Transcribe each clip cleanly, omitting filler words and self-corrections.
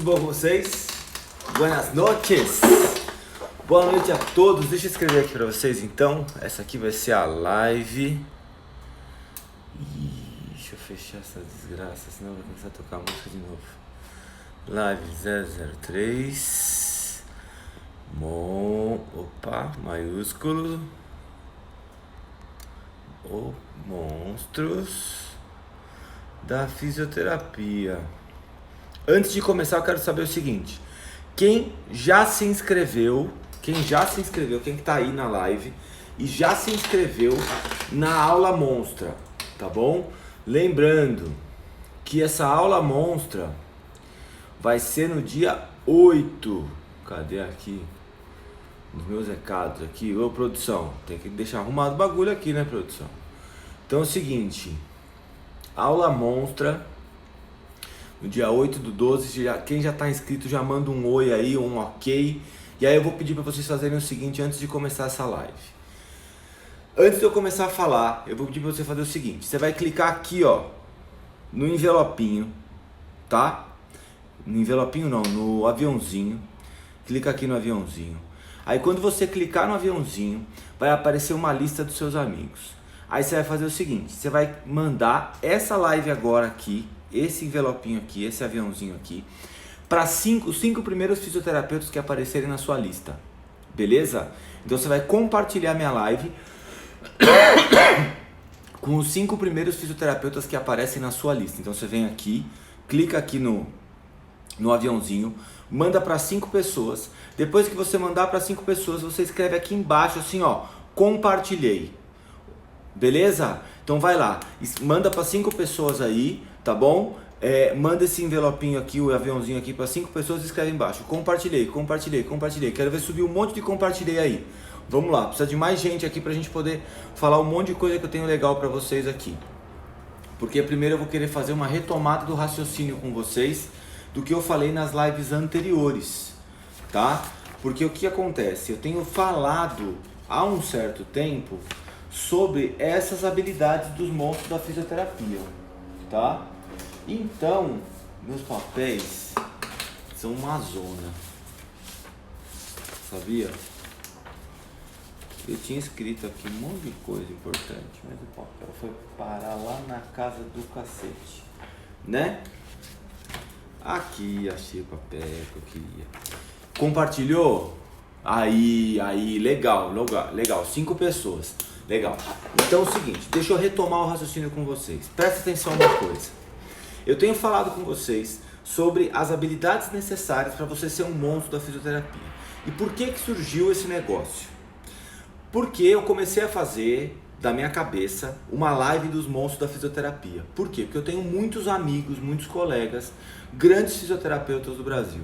bom com vocês? Buenas noches! Boa noite a todos. Deixa eu escrever aqui pra vocês então. Essa aqui vai ser a live. Deixa eu fechar essa desgraça, senão vai começar a tocar música de novo. Live 003. Opa, maiúsculo. Monstros da fisioterapia. Antes de começar, eu quero saber o seguinte: quem já se inscreveu, quem que tá aí na live e já se inscreveu na aula monstra, tá bom? Lembrando que essa aula monstra vai ser no dia 8. Cadê aqui? Nos meus recados aqui. Ô produção, tem que deixar arrumado o bagulho aqui, né, produção? Então é o seguinte, aula monstra no dia 8/12, quem já está inscrito já manda um oi aí, um ok. E aí eu vou pedir para vocês fazerem o seguinte antes de começar essa live. Antes de eu começar a falar, eu vou pedir para você fazer o seguinte: você vai clicar aqui, ó, no envelopinho, tá? No envelopinho não, no aviãozinho. Clica aqui no aviãozinho. Aí quando você clicar no aviãozinho, vai aparecer uma lista dos seus amigos. Aí você vai fazer o seguinte: você vai mandar essa live agora aqui, esse envelopinho aqui, esse aviãozinho aqui, para os cinco primeiros fisioterapeutas que aparecerem na sua lista, beleza? Então você vai compartilhar minha live com os 5 primeiros fisioterapeutas que aparecem na sua lista. Então você vem aqui, clica aqui no aviãozinho, manda para 5 pessoas. Depois que você mandar para 5 pessoas, você escreve aqui embaixo assim, ó, compartilhei. Beleza? Então vai lá, manda para 5 pessoas aí, tá bom? Manda esse envelopinho aqui, o aviãozinho aqui para 5 pessoas e escreve embaixo: compartilhei. Quero ver subir um monte de compartilhei aí. Vamos lá, precisa de mais gente aqui pra gente poder falar um monte de coisa que eu tenho legal para vocês aqui. Porque primeiro eu vou querer fazer uma retomada do raciocínio com vocês do que eu falei nas lives anteriores, tá? Porque o que acontece? Eu tenho falado há um certo tempo sobre essas habilidades dos monstros da fisioterapia, tá? Então, meus papéis são uma zona, sabia? Eu tinha escrito aqui um monte de coisa importante, mas o papel foi parar lá na casa do cacete, né? Aqui, achei o papel que eu queria. Compartilhou? Aí, legal, 5 pessoas. Legal. Então é o seguinte, deixa eu retomar o raciocínio com vocês. Presta atenção numa coisa. Eu tenho falado com vocês sobre as habilidades necessárias para você ser um monstro da fisioterapia. E por que surgiu esse negócio? Porque eu comecei a fazer da minha cabeça uma live dos monstros da fisioterapia. Por quê? Porque eu tenho muitos amigos, muitos colegas, grandes fisioterapeutas do Brasil.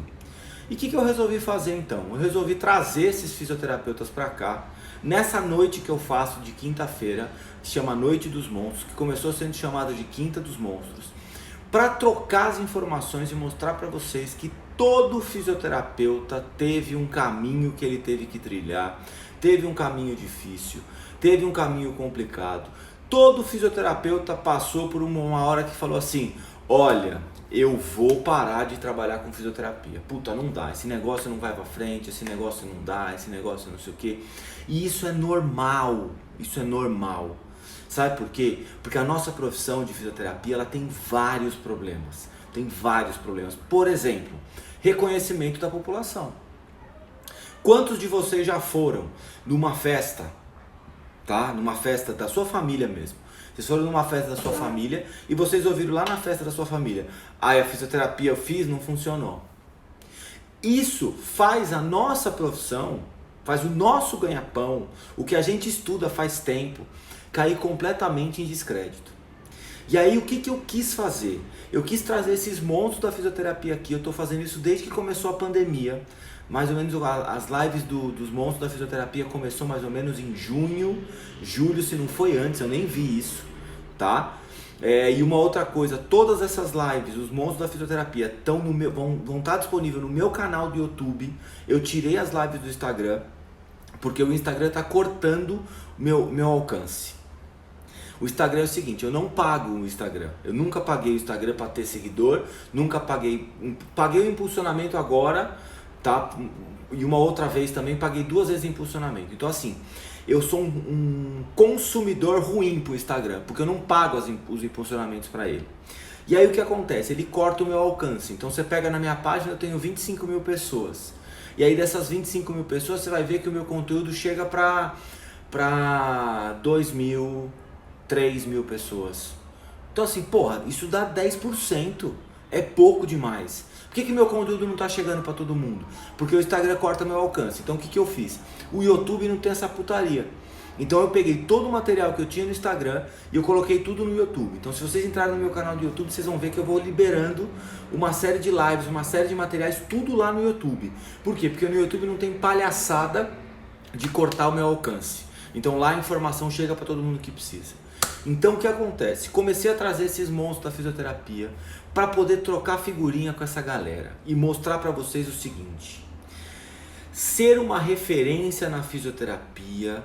E o que eu resolvi fazer então? Eu resolvi trazer esses fisioterapeutas para cá, nessa noite que eu faço de quinta-feira, que se chama Noite dos Monstros, que começou sendo chamada de Quinta dos Monstros, para trocar as informações e mostrar para vocês que todo fisioterapeuta teve um caminho que ele teve que trilhar, teve um caminho difícil, teve um caminho complicado. Todo fisioterapeuta passou por uma hora que falou assim: olha, eu vou parar de trabalhar com fisioterapia. Puta, não dá, esse negócio não vai pra frente, esse negócio não dá, esse negócio não sei o quê. E isso é normal, Sabe por quê? Porque a nossa profissão de fisioterapia, ela tem vários problemas. Por exemplo, reconhecimento da população. Quantos de vocês já foram numa festa, tá? Numa festa da sua família mesmo. Vocês foram numa festa da sua família e vocês ouviram lá na festa da sua família: a fisioterapia eu fiz, não funcionou. Isso faz a nossa profissão, faz o nosso ganha-pão, o que a gente estuda faz tempo, cair completamente em descrédito. E aí o que eu quis fazer? Eu quis trazer esses monstros da fisioterapia aqui. Eu estou fazendo isso desde que começou a pandemia. Mais ou menos as lives dos monstros da fisioterapia começou mais ou menos em junho, julho, se não foi antes, eu nem vi isso, tá? E uma outra coisa, todas essas lives, os monstros da fisioterapia vão estar disponíveis no meu canal do YouTube. Eu tirei as lives do Instagram, porque o Instagram está cortando meu alcance. O Instagram é o seguinte, eu não pago o Instagram. Eu nunca paguei o Instagram para ter seguidor, nunca paguei o impulsionamento agora, tá? E uma outra vez também paguei 2 vezes impulsionamento. Então assim, eu sou um consumidor ruim pro Instagram, porque eu não pago os impulsionamentos para ele. E aí o que acontece? Ele corta o meu alcance. Então você pega na minha página, eu tenho 25 mil pessoas. E aí dessas 25 mil pessoas, você vai ver que o meu conteúdo chega para 2 mil, 3 mil pessoas. Então assim, porra, isso dá 10%. É pouco demais. Por que meu conteúdo não tá chegando para todo mundo? Porque o Instagram corta meu alcance. Então o que eu fiz? O YouTube não tem essa putaria. Então eu peguei todo o material que eu tinha no Instagram e eu coloquei tudo no YouTube. Então se vocês entrarem no meu canal do YouTube, vocês vão ver que eu vou liberando uma série de lives, uma série de materiais, tudo lá no YouTube. Por quê? Porque no YouTube não tem palhaçada de cortar o meu alcance. Então lá a informação chega para todo mundo que precisa. Então o que acontece? Comecei a trazer esses monstros da fisioterapia para poder trocar figurinha com essa galera e mostrar para vocês o seguinte: ser uma referência na fisioterapia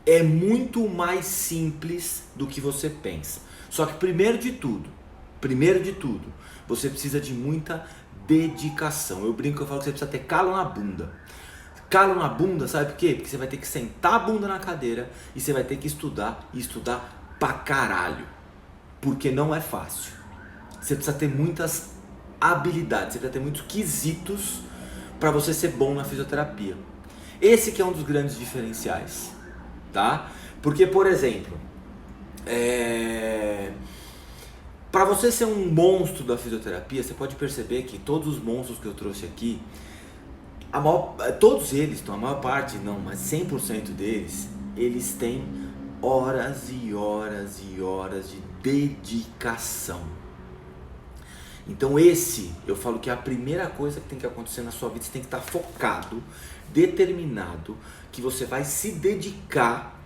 é muito mais simples do que você pensa. Só que primeiro de tudo, você precisa de muita dedicação. Eu brinco, eu falo que você precisa ter calo na bunda. Calo na bunda, sabe por quê? Porque você vai ter que sentar a bunda na cadeira e você vai ter que estudar e estudar pra caralho. Porque não é fácil. Você precisa ter muitas habilidades, você precisa ter muitos quesitos para você ser bom na fisioterapia. Esse que é um dos grandes diferenciais, tá? Porque, por exemplo, para você ser um monstro da fisioterapia, você pode perceber que todos os monstros que eu trouxe aqui, todos eles, a maior parte não, mas 100% deles, eles têm horas e horas e horas de dedicação. Então eu falo que é a primeira coisa que tem que acontecer na sua vida. Você tem que estar focado, determinado, que você vai se dedicar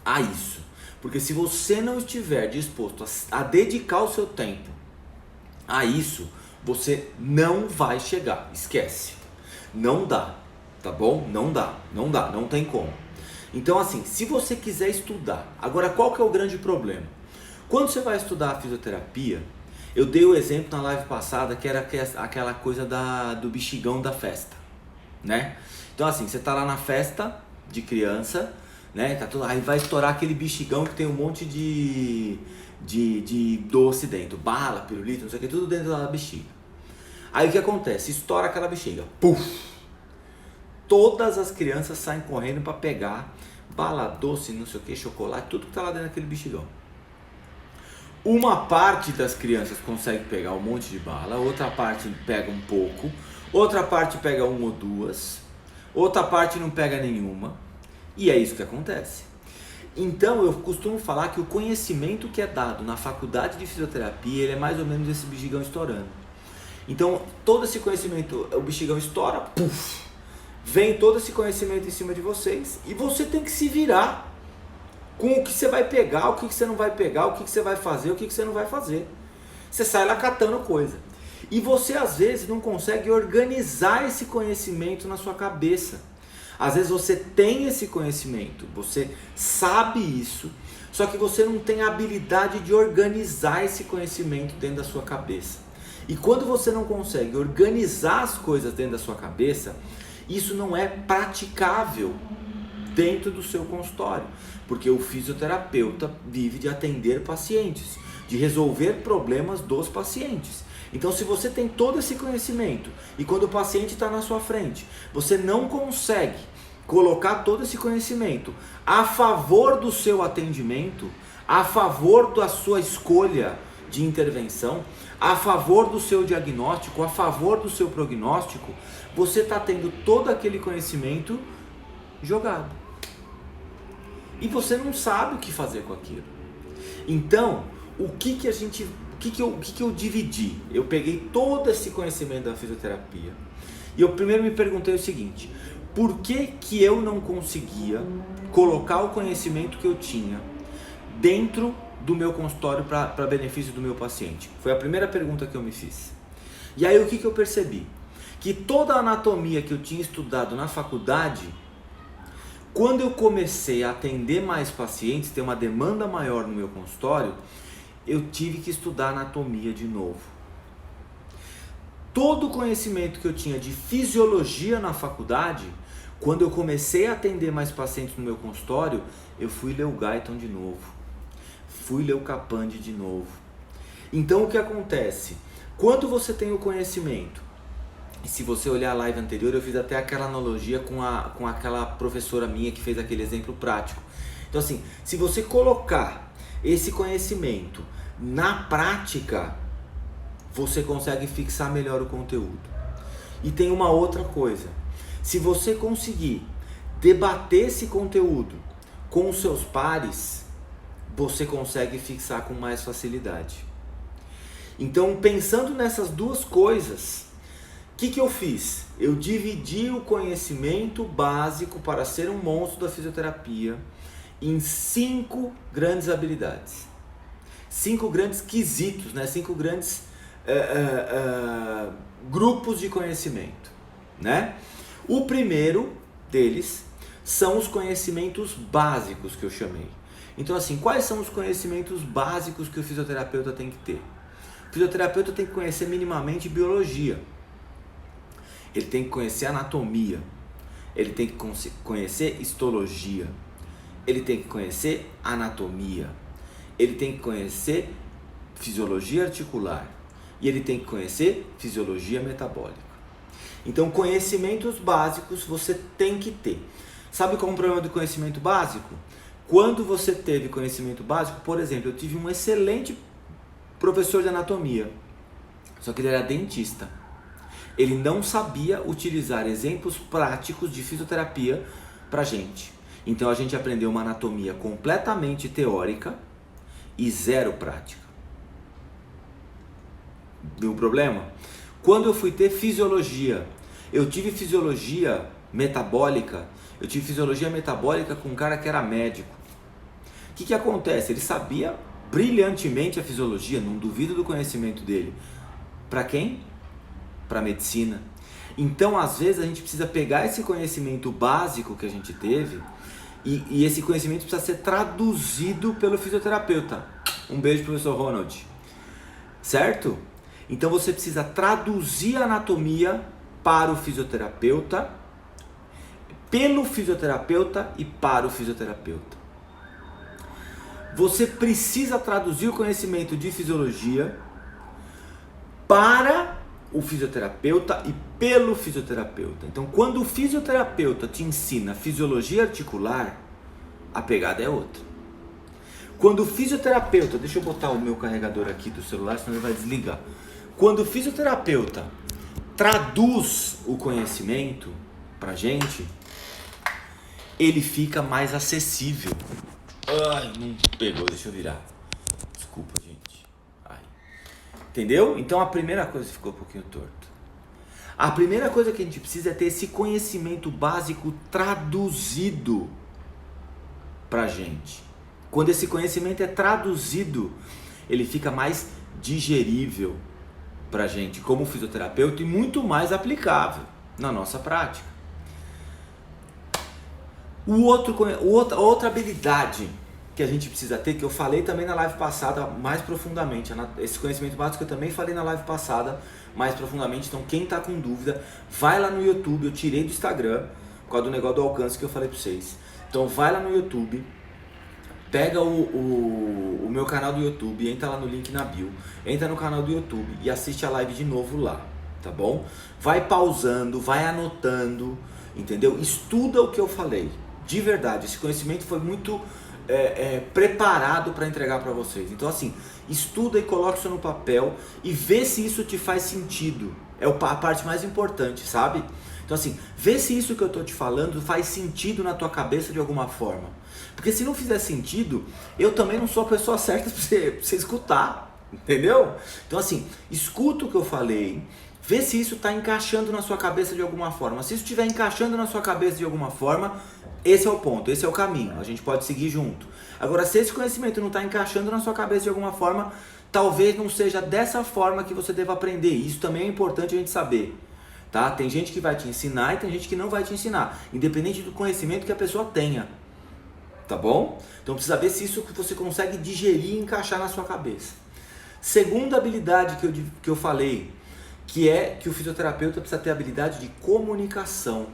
a isso. Porque se você não estiver disposto a dedicar o seu tempo a isso, você não vai chegar. Esquece. Não dá, tá bom? Não dá, não tem como. Então assim, se você quiser estudar, agora qual que é o grande problema? Quando você vai estudar a fisioterapia, eu dei o exemplo na live passada que era aquela coisa do bexigão da festa, né? Então assim, você tá lá na festa de criança, né? Aí vai estourar aquele bexigão que tem um monte de doce dentro, bala, pirulito, não sei o que, tudo dentro da bexiga. Aí o que acontece? Estoura aquela bexiga, puf! Todas as crianças saem correndo para pegar bala, doce, não sei o que, chocolate, tudo que tá lá dentro daquele bexigão. Uma parte das crianças consegue pegar um monte de bala, outra parte pega um pouco, outra parte pega uma ou duas, outra parte não pega nenhuma, e é isso que acontece. Então eu costumo falar que o conhecimento que é dado na faculdade de fisioterapia, ele é mais ou menos esse bexigão estourando. Então todo esse conhecimento, o bexigão estoura, puf, vem todo esse conhecimento em cima de vocês, e você tem que se virar com o que você vai pegar, o que você não vai pegar, o que você vai fazer, o que você não vai fazer. Você sai lá catando coisa. E você às vezes não consegue organizar esse conhecimento na sua cabeça. Às vezes você tem esse conhecimento, você sabe isso, só que você não tem a habilidade de organizar esse conhecimento dentro da sua cabeça. E quando você não consegue organizar as coisas dentro da sua cabeça, isso não é praticável dentro do seu consultório, porque o fisioterapeuta vive de atender pacientes, de resolver problemas dos pacientes. Então se você tem todo esse conhecimento e quando o paciente está na sua frente, você não consegue colocar todo esse conhecimento a favor do seu atendimento, a favor da sua escolha de intervenção, a favor do seu diagnóstico, a favor do seu prognóstico, você está tendo todo aquele conhecimento jogado. E você não sabe o que fazer com aquilo. Então, o que eu dividi? Eu peguei todo esse conhecimento da fisioterapia e eu primeiro me perguntei o seguinte: por que eu não conseguia colocar o conhecimento que eu tinha dentro do meu consultório para benefício do meu paciente? Foi a primeira pergunta que eu me fiz. E aí o que eu percebi? Que toda a anatomia que eu tinha estudado na faculdade, Quando eu comecei a atender mais pacientes, ter uma demanda maior no meu consultório, eu tive que estudar anatomia de novo. Todo o conhecimento que eu tinha de fisiologia na faculdade, quando eu comecei a atender mais pacientes no meu consultório, eu fui ler o Guyton de novo, fui ler o Capandi de novo. Então o que acontece? Quando você tem o conhecimento, e se você olhar a live anterior, eu fiz até aquela analogia com aquela professora minha que fez aquele exemplo prático. Então assim, se você colocar esse conhecimento na prática, você consegue fixar melhor o conteúdo. E tem uma outra coisa, se você conseguir debater esse conteúdo com os seus pares, você consegue fixar com mais facilidade. Então, pensando nessas duas coisas, o que eu fiz? Eu dividi o conhecimento básico para ser um monstro da fisioterapia em 5 grandes habilidades. 5 grandes quesitos, né? 5 grandes grupos de conhecimento, né? O primeiro deles são os conhecimentos básicos que eu chamei. Então assim, quais são os conhecimentos básicos que o fisioterapeuta tem que ter? O fisioterapeuta tem que conhecer minimamente biologia. Ele tem que conhecer anatomia. Ele tem que conhecer histologia. Ele tem que conhecer anatomia. Ele tem que conhecer fisiologia articular. E ele tem que conhecer fisiologia metabólica. Então, conhecimentos básicos você tem que ter. Sabe qual é o problema do conhecimento básico? Quando você teve conhecimento básico, por exemplo, eu tive um excelente professor de anatomia, só que ele era dentista. Ele não sabia utilizar exemplos práticos de fisioterapia pra gente. Então a gente aprendeu uma anatomia completamente teórica e zero prática. Viu o problema? Quando eu fui ter fisiologia, eu tive fisiologia metabólica, com um cara que era médico. O que acontece? Ele sabia brilhantemente a fisiologia, não duvido do conhecimento dele. Para quem? Para medicina. Então, às vezes, a gente precisa pegar esse conhecimento básico que a gente teve e esse conhecimento precisa ser traduzido pelo fisioterapeuta. Um beijo, professor Ronald. Certo? Então, você precisa traduzir a anatomia para o fisioterapeuta, pelo fisioterapeuta e para o fisioterapeuta. Você precisa traduzir o conhecimento de fisiologia para o fisioterapeuta e pelo fisioterapeuta. Então, quando o fisioterapeuta te ensina fisiologia articular, a pegada é outra. Quando o fisioterapeuta, deixa eu botar o meu carregador aqui do celular, senão ele vai desligar. Quando o fisioterapeuta traduz o conhecimento pra gente, ele fica mais acessível. Ai, não pegou, deixa eu virar. Desculpa, gente. Ai. Entendeu? Então a primeira coisa ficou um pouquinho torto. A primeira coisa que a gente precisa é ter esse conhecimento básico traduzido pra gente. Quando esse conhecimento é traduzido, ele fica mais digerível pra gente como fisioterapeuta e muito mais aplicável na nossa prática. Outra habilidade que a gente precisa ter, que eu falei também na live passada mais profundamente, esse conhecimento básico eu também falei na live passada mais profundamente, então quem tá com dúvida, vai lá no YouTube, eu tirei do Instagram, por causa do negócio do alcance que eu falei pra vocês. Então vai lá no YouTube, pega o meu canal do YouTube, entra lá no link na bio, entra no canal do YouTube e assiste a live de novo lá, tá bom? Vai pausando, vai anotando, entendeu? Estuda o que eu falei, de verdade, esse conhecimento foi muito preparado para entregar para vocês. Então assim, estuda e coloca isso no papel e vê se isso te faz sentido, é a parte mais importante, sabe? Então assim, vê se isso que eu tô te falando faz sentido na tua cabeça de alguma forma. Porque se não fizer sentido, eu também não sou a pessoa certa pra você escutar, entendeu? Então assim, escuta o que eu falei, vê se isso está encaixando na sua cabeça de alguma forma. Se isso estiver encaixando na sua cabeça de alguma forma, esse é o ponto, esse é o caminho, a gente pode seguir junto. Agora, se esse conhecimento não está encaixando na sua cabeça de alguma forma, talvez não seja dessa forma que você deva aprender. Isso também é importante a gente saber. tá? Tem gente que vai te ensinar e tem gente que não vai te ensinar, independente do conhecimento que a pessoa tenha, tá bom? Então precisa ver se isso você consegue digerir e encaixar na sua cabeça. Segunda habilidade que eu falei, que é que o fisioterapeuta precisa ter habilidade de comunicação.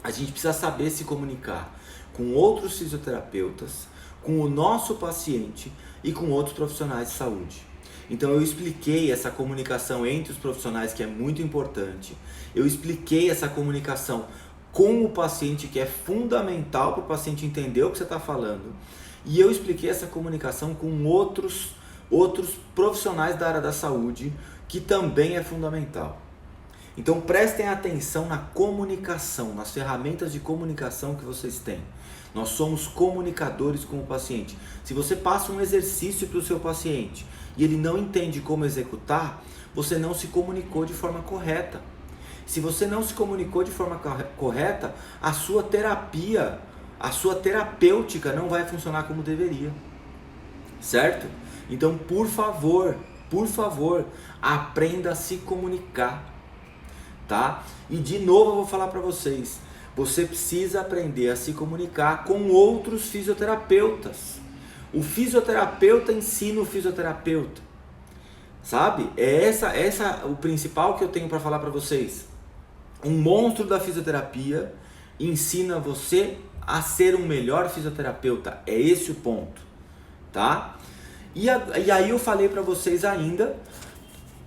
A gente precisa saber se comunicar com outros fisioterapeutas, com o nosso paciente e com outros profissionais de saúde. Então eu expliquei essa comunicação entre os profissionais, que é muito importante. Eu expliquei essa comunicação com o paciente, que é fundamental para o paciente entender o que você está falando. E eu expliquei essa comunicação com outros profissionais da área da saúde, que também é fundamental. Então prestem atenção na comunicação, nas ferramentas de comunicação que vocês têm. Nós somos comunicadores com o paciente. Se você passa um exercício para o seu paciente e ele não entende como executar, você não se comunicou de forma correta. Se você não se comunicou de forma correta, a sua terapia, a sua terapêutica não vai funcionar como deveria. Certo? Então, por favor, aprenda a se comunicar, tá? E de novo eu vou falar para vocês, você precisa aprender a se comunicar com outros fisioterapeutas. O fisioterapeuta ensina o fisioterapeuta, sabe? É essa o principal que eu tenho para falar para vocês. Um monstro da fisioterapia ensina você a ser um melhor fisioterapeuta. É esse o ponto, tá? E aí eu falei para vocês ainda.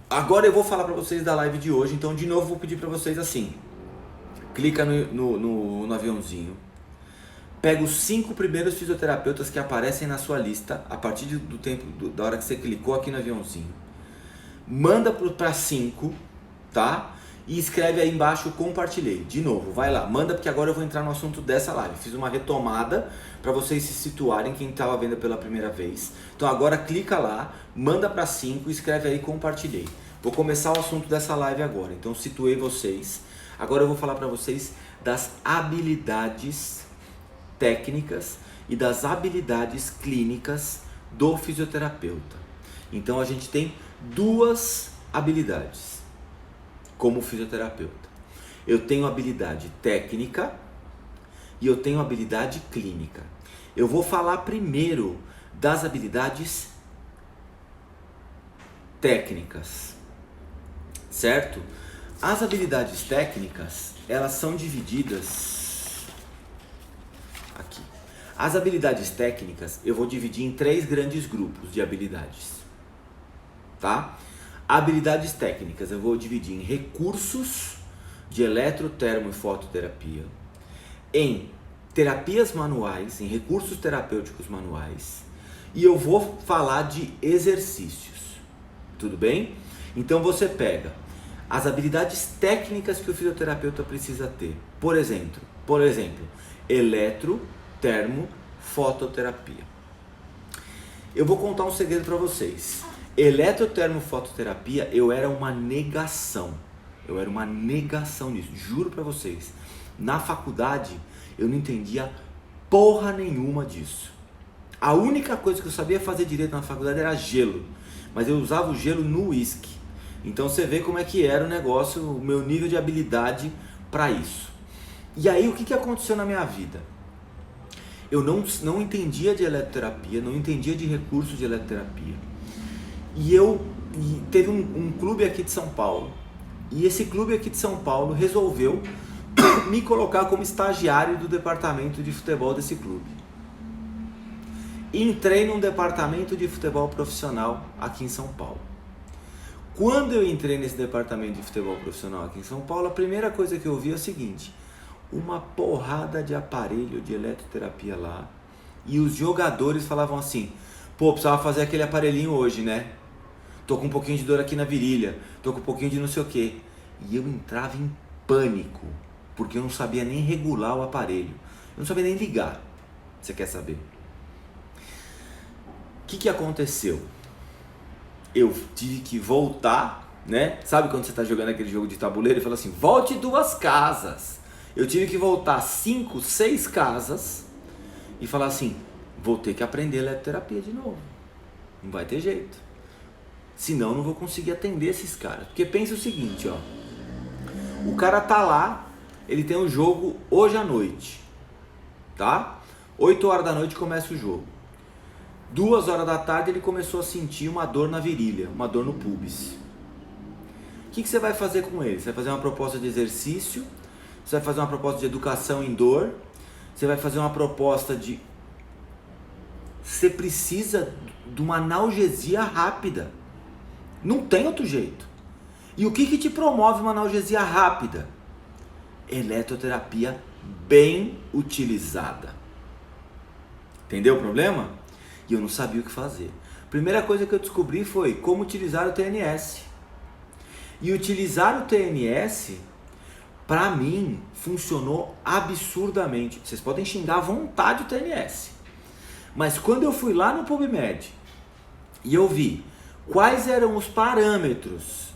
Agora eu vou falar para vocês da live de hoje. Então de novo vou pedir para vocês assim. Clica no aviãozinho. Pega os 5 primeiros fisioterapeutas que aparecem na sua lista a partir do tempo da hora que você clicou aqui no aviãozinho. Manda para 5, tá? E escreve aí embaixo compartilhei. De novo, vai lá, manda, porque agora eu vou entrar no assunto dessa live. Fiz uma retomada para vocês se situarem, quem estava vendo pela primeira vez. Então agora clica lá, manda para 5 e escreve aí compartilhei. Vou começar o assunto dessa live agora. Então situei vocês. Agora eu vou falar para vocês das habilidades técnicas e das habilidades clínicas do fisioterapeuta. Então a gente tem 2 habilidades como fisioterapeuta. Eu tenho habilidade técnica e eu tenho habilidade clínica. Eu vou falar primeiro das habilidades técnicas, certo? As habilidades técnicas, elas são divididas aqui. As habilidades técnicas eu vou dividir em 3 grandes grupos de habilidades, tá? Habilidades técnicas eu vou dividir em recursos de eletro, termo e fototerapia, em terapias manuais, em recursos terapêuticos manuais, e eu vou falar de exercícios, tudo bem? Então você pega as habilidades técnicas que o fisioterapeuta precisa ter, por exemplo, eletro, termo, fototerapia. Eu vou contar um segredo para vocês. Eletrotermofototerapia, eu era uma negação disso, juro pra vocês. Na faculdade eu não entendia porra nenhuma disso. A única coisa que eu sabia fazer direito na faculdade era gelo, mas eu usava o gelo no uísque. Então você vê como é que era o negócio, o meu nível de habilidade para isso. E aí o que aconteceu na minha vida? Eu não entendia de eletroterapia, não entendia de recursos de eletroterapia. E teve um clube aqui de São Paulo, e esse clube aqui de São Paulo resolveu me colocar como estagiário do departamento de futebol desse clube. Entrei num departamento de futebol profissional aqui em São Paulo. Quando eu entrei nesse departamento de futebol profissional aqui em São Paulo, a primeira coisa que eu vi é o seguinte: uma porrada de aparelho de eletroterapia lá, e os jogadores falavam assim: pô, precisava fazer aquele aparelhinho hoje, né? Tô com um pouquinho de dor aqui na virilha, tô com um pouquinho de não sei o que. E eu entrava em pânico, porque eu não sabia nem regular o aparelho, eu não sabia nem ligar. Você quer saber? O que aconteceu? Eu tive que voltar, né? Sabe quando você tá jogando aquele jogo de tabuleiro e fala assim, volte 2 casas? Eu tive que voltar 5, 6 casas e falar assim, vou ter que aprender eletroterapia de novo. Não vai ter jeito. Senão eu não vou conseguir atender esses caras. Porque pensa o seguinte, ó. O cara tá lá, ele tem um jogo hoje à noite, tá? 8 horas da noite começa o jogo. 2 horas da tarde ele começou a sentir uma dor na virilha, uma dor no pubis. O que você vai fazer com ele? Você vai fazer uma proposta de exercício, você vai fazer uma proposta de educação em dor, você vai fazer uma proposta de... Você precisa de uma analgesia rápida. Não tem outro jeito. E o que te promove uma analgesia rápida? Eletroterapia bem utilizada. Entendeu o problema? E eu não sabia o que fazer. Primeira coisa que eu descobri foi como utilizar o TNS. E utilizar o TNS, pra mim, funcionou absurdamente. Vocês podem xingar à vontade o TNS. Mas quando eu fui lá no PubMed e eu vi quais eram os parâmetros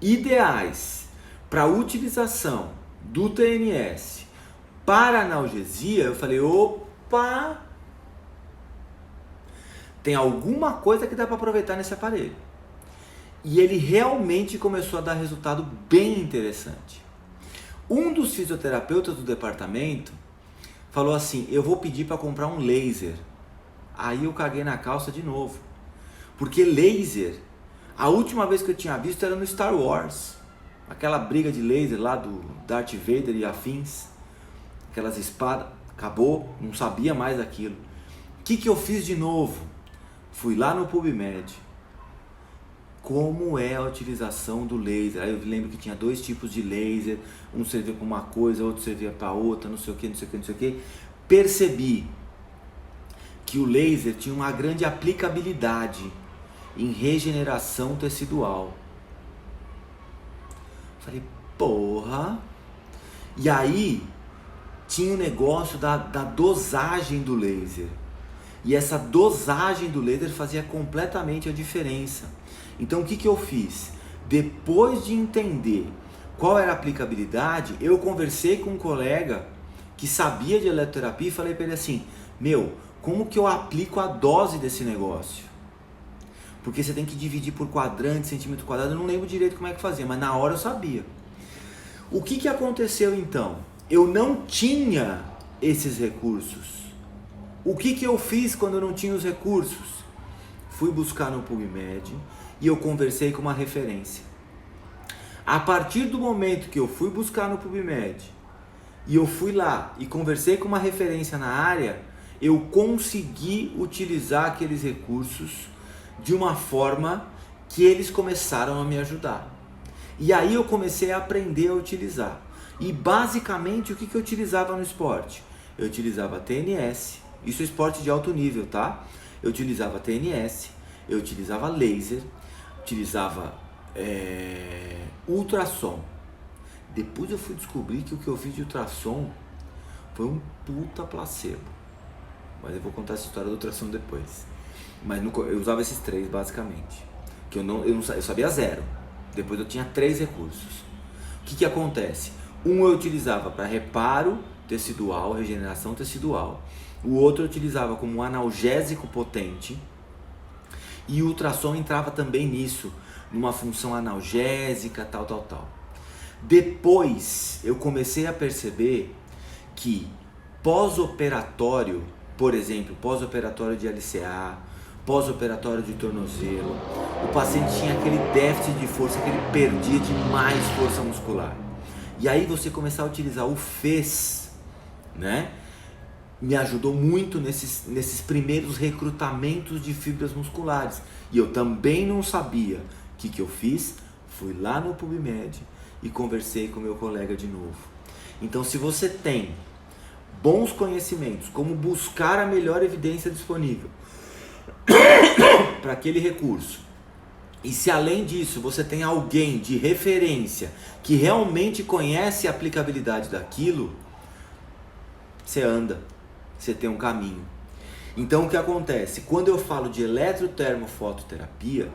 ideais para a utilização do TNS para analgesia, eu falei, opa, tem alguma coisa que dá para aproveitar nesse aparelho. E ele realmente começou a dar resultado bem interessante. Um dos fisioterapeutas do departamento falou assim, eu vou pedir para comprar um laser. Aí eu caguei na calça de novo. Porque laser, a última vez que eu tinha visto era no Star Wars. Aquela briga de laser lá do Darth Vader e afins. Aquelas espadas. Acabou, não sabia mais daquilo. O que eu fiz de novo? Fui lá no PubMed. Como é a utilização do laser? Aí eu lembro que tinha 2 tipos de laser. Um servia para uma coisa, outro servia para outra, não sei o que, não sei o que, não sei o que. Percebi que o laser tinha uma grande aplicabilidade em regeneração tecidual. Falei, porra! E aí tinha o negócio da dosagem do laser. E essa dosagem do laser fazia completamente a diferença. Então o que eu fiz? Depois de entender qual era a aplicabilidade, eu conversei com um colega que sabia de eletroterapia e falei para ele assim, meu, como que eu aplico a dose desse negócio? Porque você tem que dividir por quadrante, centímetro quadrado, eu não lembro direito como é que fazia, mas na hora eu sabia. O que aconteceu então? Eu não tinha esses recursos. O que eu fiz quando eu não tinha os recursos? Fui buscar no PubMed e eu conversei com uma referência. A partir do momento que eu fui buscar no PubMed e eu fui lá e conversei com uma referência na área, eu consegui utilizar aqueles recursos de uma forma que eles começaram a me ajudar. E aí eu comecei a aprender a utilizar. E basicamente o que eu utilizava no esporte? Eu utilizava TNS, isso é esporte de alto nível, tá? Eu utilizava TNS, eu utilizava laser, utilizava ultrassom. Depois eu fui descobrir que o que eu fiz de ultrassom foi um puta placebo. Mas eu vou contar essa história do ultrassom depois. Mas eu usava esses 3 basicamente. Que eu sabia 0. Depois eu tinha 3 recursos. O que acontece? Um eu utilizava para reparo tecidual, regeneração tecidual. O outro eu utilizava como um analgésico potente. E o ultrassom entrava também nisso, numa função analgésica, tal. Depois eu comecei a perceber que pós-operatório, por exemplo, pós-operatório de LCA, pós-operatório de tornozelo, o paciente tinha aquele déficit de força que ele perdia demais força muscular. E aí você começar a utilizar o FES, né? Me ajudou muito nesses primeiros recrutamentos de fibras musculares. E eu também não sabia. O que eu fiz? Fui lá no PubMed e conversei com meu colega de novo. Então, se você tem bons conhecimentos, como buscar a melhor evidência disponível para aquele recurso, e se além disso você tem alguém de referência que realmente conhece a aplicabilidade daquilo, você anda, você tem um caminho. Então o que acontece? Quando eu falo de eletrotermofototerapia,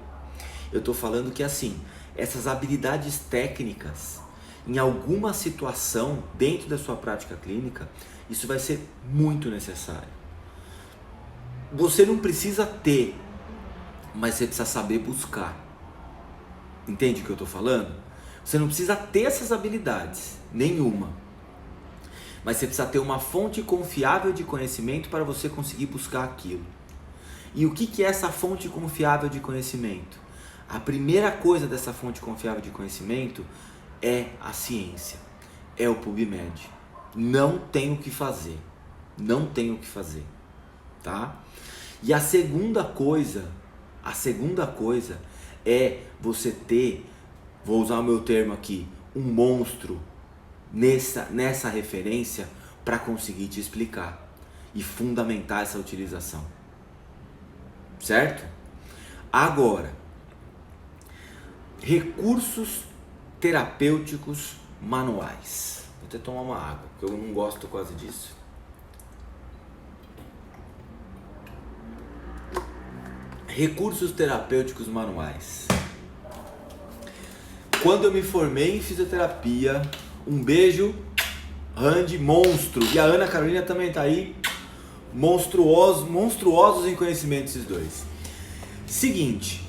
eu estou falando que assim, essas habilidades técnicas, em alguma situação dentro da sua prática clínica, isso vai ser muito necessário. Você não precisa ter, mas você precisa saber buscar. Entende o que eu estou falando? Você não precisa ter essas habilidades, nenhuma. Mas você precisa ter uma fonte confiável de conhecimento para você conseguir buscar aquilo. E o que é essa fonte confiável de conhecimento? A primeira coisa dessa fonte confiável de conhecimento é a ciência, é o PubMed. Não tem o que fazer, não tem o que fazer, tá? E a segunda coisa é você ter, vou usar o meu termo aqui, um monstro nessa referência para conseguir te explicar e fundamentar essa utilização. Certo? Agora, recursos terapêuticos manuais. Vou até tomar uma água, porque eu não gosto quase disso. Recursos terapêuticos manuais. Quando eu me formei em fisioterapia, um beijo, Randy, monstro. E a Ana Carolina também tá aí. Monstruosos em conhecimento esses dois. Seguinte,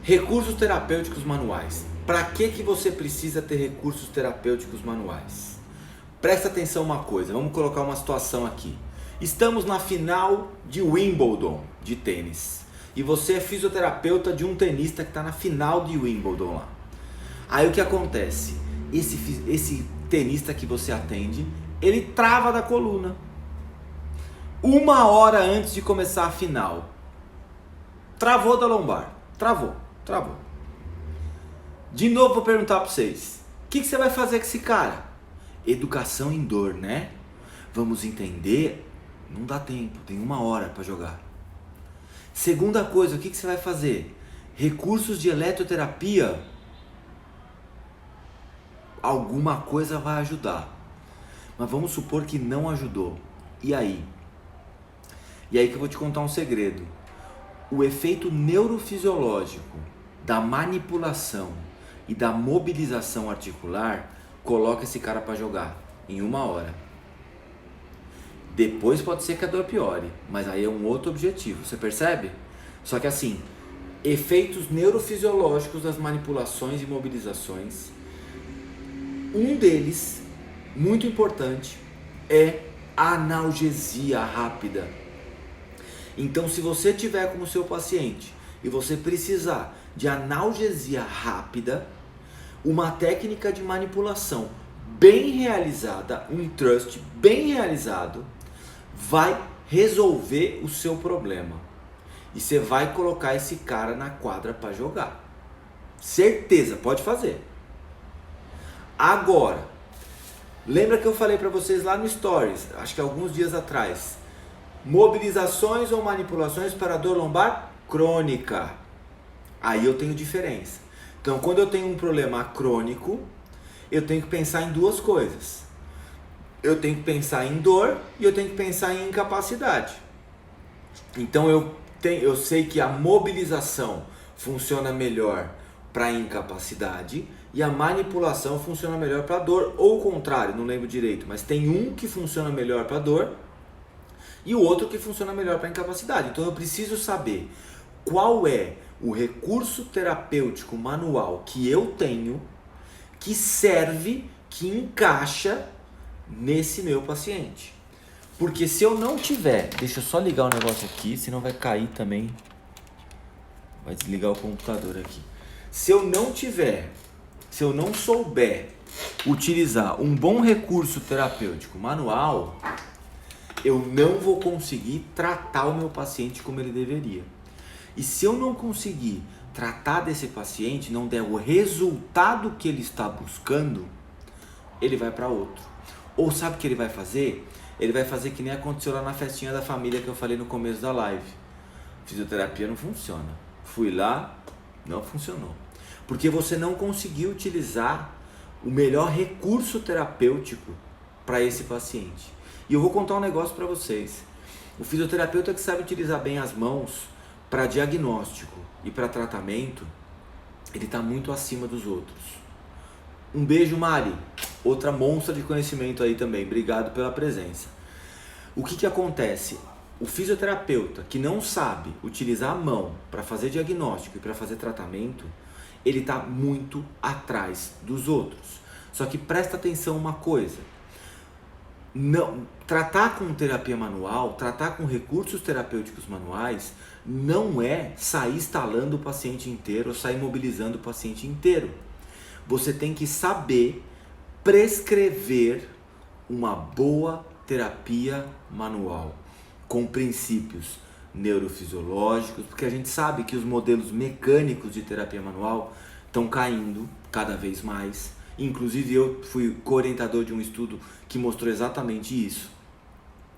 recursos terapêuticos manuais. Para que você precisa ter recursos terapêuticos manuais? Presta atenção uma coisa, vamos colocar uma situação aqui. Estamos na final de Wimbledon de tênis. E você é fisioterapeuta de um tenista que está na final de Wimbledon lá. Aí o que acontece? Esse tenista que você atende, ele trava da coluna. 1 hora antes de começar a final. Travou da lombar. Travou. De novo vou perguntar para vocês. O que você vai fazer com esse cara? Educação em dor, né? Vamos entender. Não dá tempo, tem 1 hora para jogar. Segunda coisa, o que você vai fazer? Recursos de eletroterapia. Alguma coisa vai ajudar. Mas vamos supor que não ajudou. E aí? E aí que eu vou te contar um segredo. O efeito neurofisiológico da manipulação e da mobilização articular coloca esse cara para jogar em 1 hora. Depois pode ser que a dor piore, mas aí é um outro objetivo, você percebe? Só que assim, efeitos neurofisiológicos das manipulações e mobilizações, um deles, muito importante, é a analgesia rápida. Então, se você tiver como seu paciente e você precisar de analgesia rápida, uma técnica de manipulação bem realizada, um thrust bem realizado, vai resolver o seu problema. E você vai colocar esse cara na quadra para jogar. Certeza, pode fazer. Agora, lembra que eu falei para vocês lá no Stories, acho que alguns dias atrás, mobilizações ou manipulações para dor lombar crônica. Aí eu tenho diferença. Então, quando eu tenho um problema crônico, eu tenho que pensar em 2 coisas. Eu tenho que pensar em dor e eu tenho que pensar em incapacidade. Então, eu sei que a mobilização funciona melhor para incapacidade e a manipulação funciona melhor para dor, ou o contrário, não lembro direito, mas tem um que funciona melhor para dor e o outro que funciona melhor para incapacidade. Então eu preciso saber qual é o recurso terapêutico manual que eu tenho que serve, que encaixa nesse meu paciente. Porque se eu não tiver, deixa eu só ligar o negócio aqui, senão vai cair também, vai desligar o computador aqui. Se eu não souber utilizar um bom recurso terapêutico manual, eu não vou conseguir tratar o meu paciente como ele deveria. E se eu não conseguir tratar desse paciente, não der o resultado que ele está buscando, ele vai para outro. Ou sabe o que ele vai fazer? Ele vai fazer que nem aconteceu lá na festinha da família que eu falei no começo da live. Fisioterapia não funciona. Fui lá, não funcionou. Porque você não conseguiu utilizar o melhor recurso terapêutico para esse paciente. E eu vou contar um negócio para vocês. O fisioterapeuta que sabe utilizar bem as mãos para diagnóstico e para tratamento, ele está muito acima dos outros. Um beijo, Mari. Outra monstra de conhecimento aí também. Obrigado pela presença. O que acontece? O fisioterapeuta que não sabe utilizar a mão para fazer diagnóstico e para fazer tratamento, ele está muito atrás dos outros. Só que presta atenção uma coisa, não, tratar com terapia manual, tratar com recursos terapêuticos manuais, não é sair instalando o paciente inteiro ou sair mobilizando o paciente inteiro. Você tem que saber prescrever uma boa terapia manual, com princípios neurofisiológicos, porque a gente sabe que os modelos mecânicos de terapia manual estão caindo cada vez mais. Inclusive eu fui co-orientador de um estudo que mostrou exatamente isso,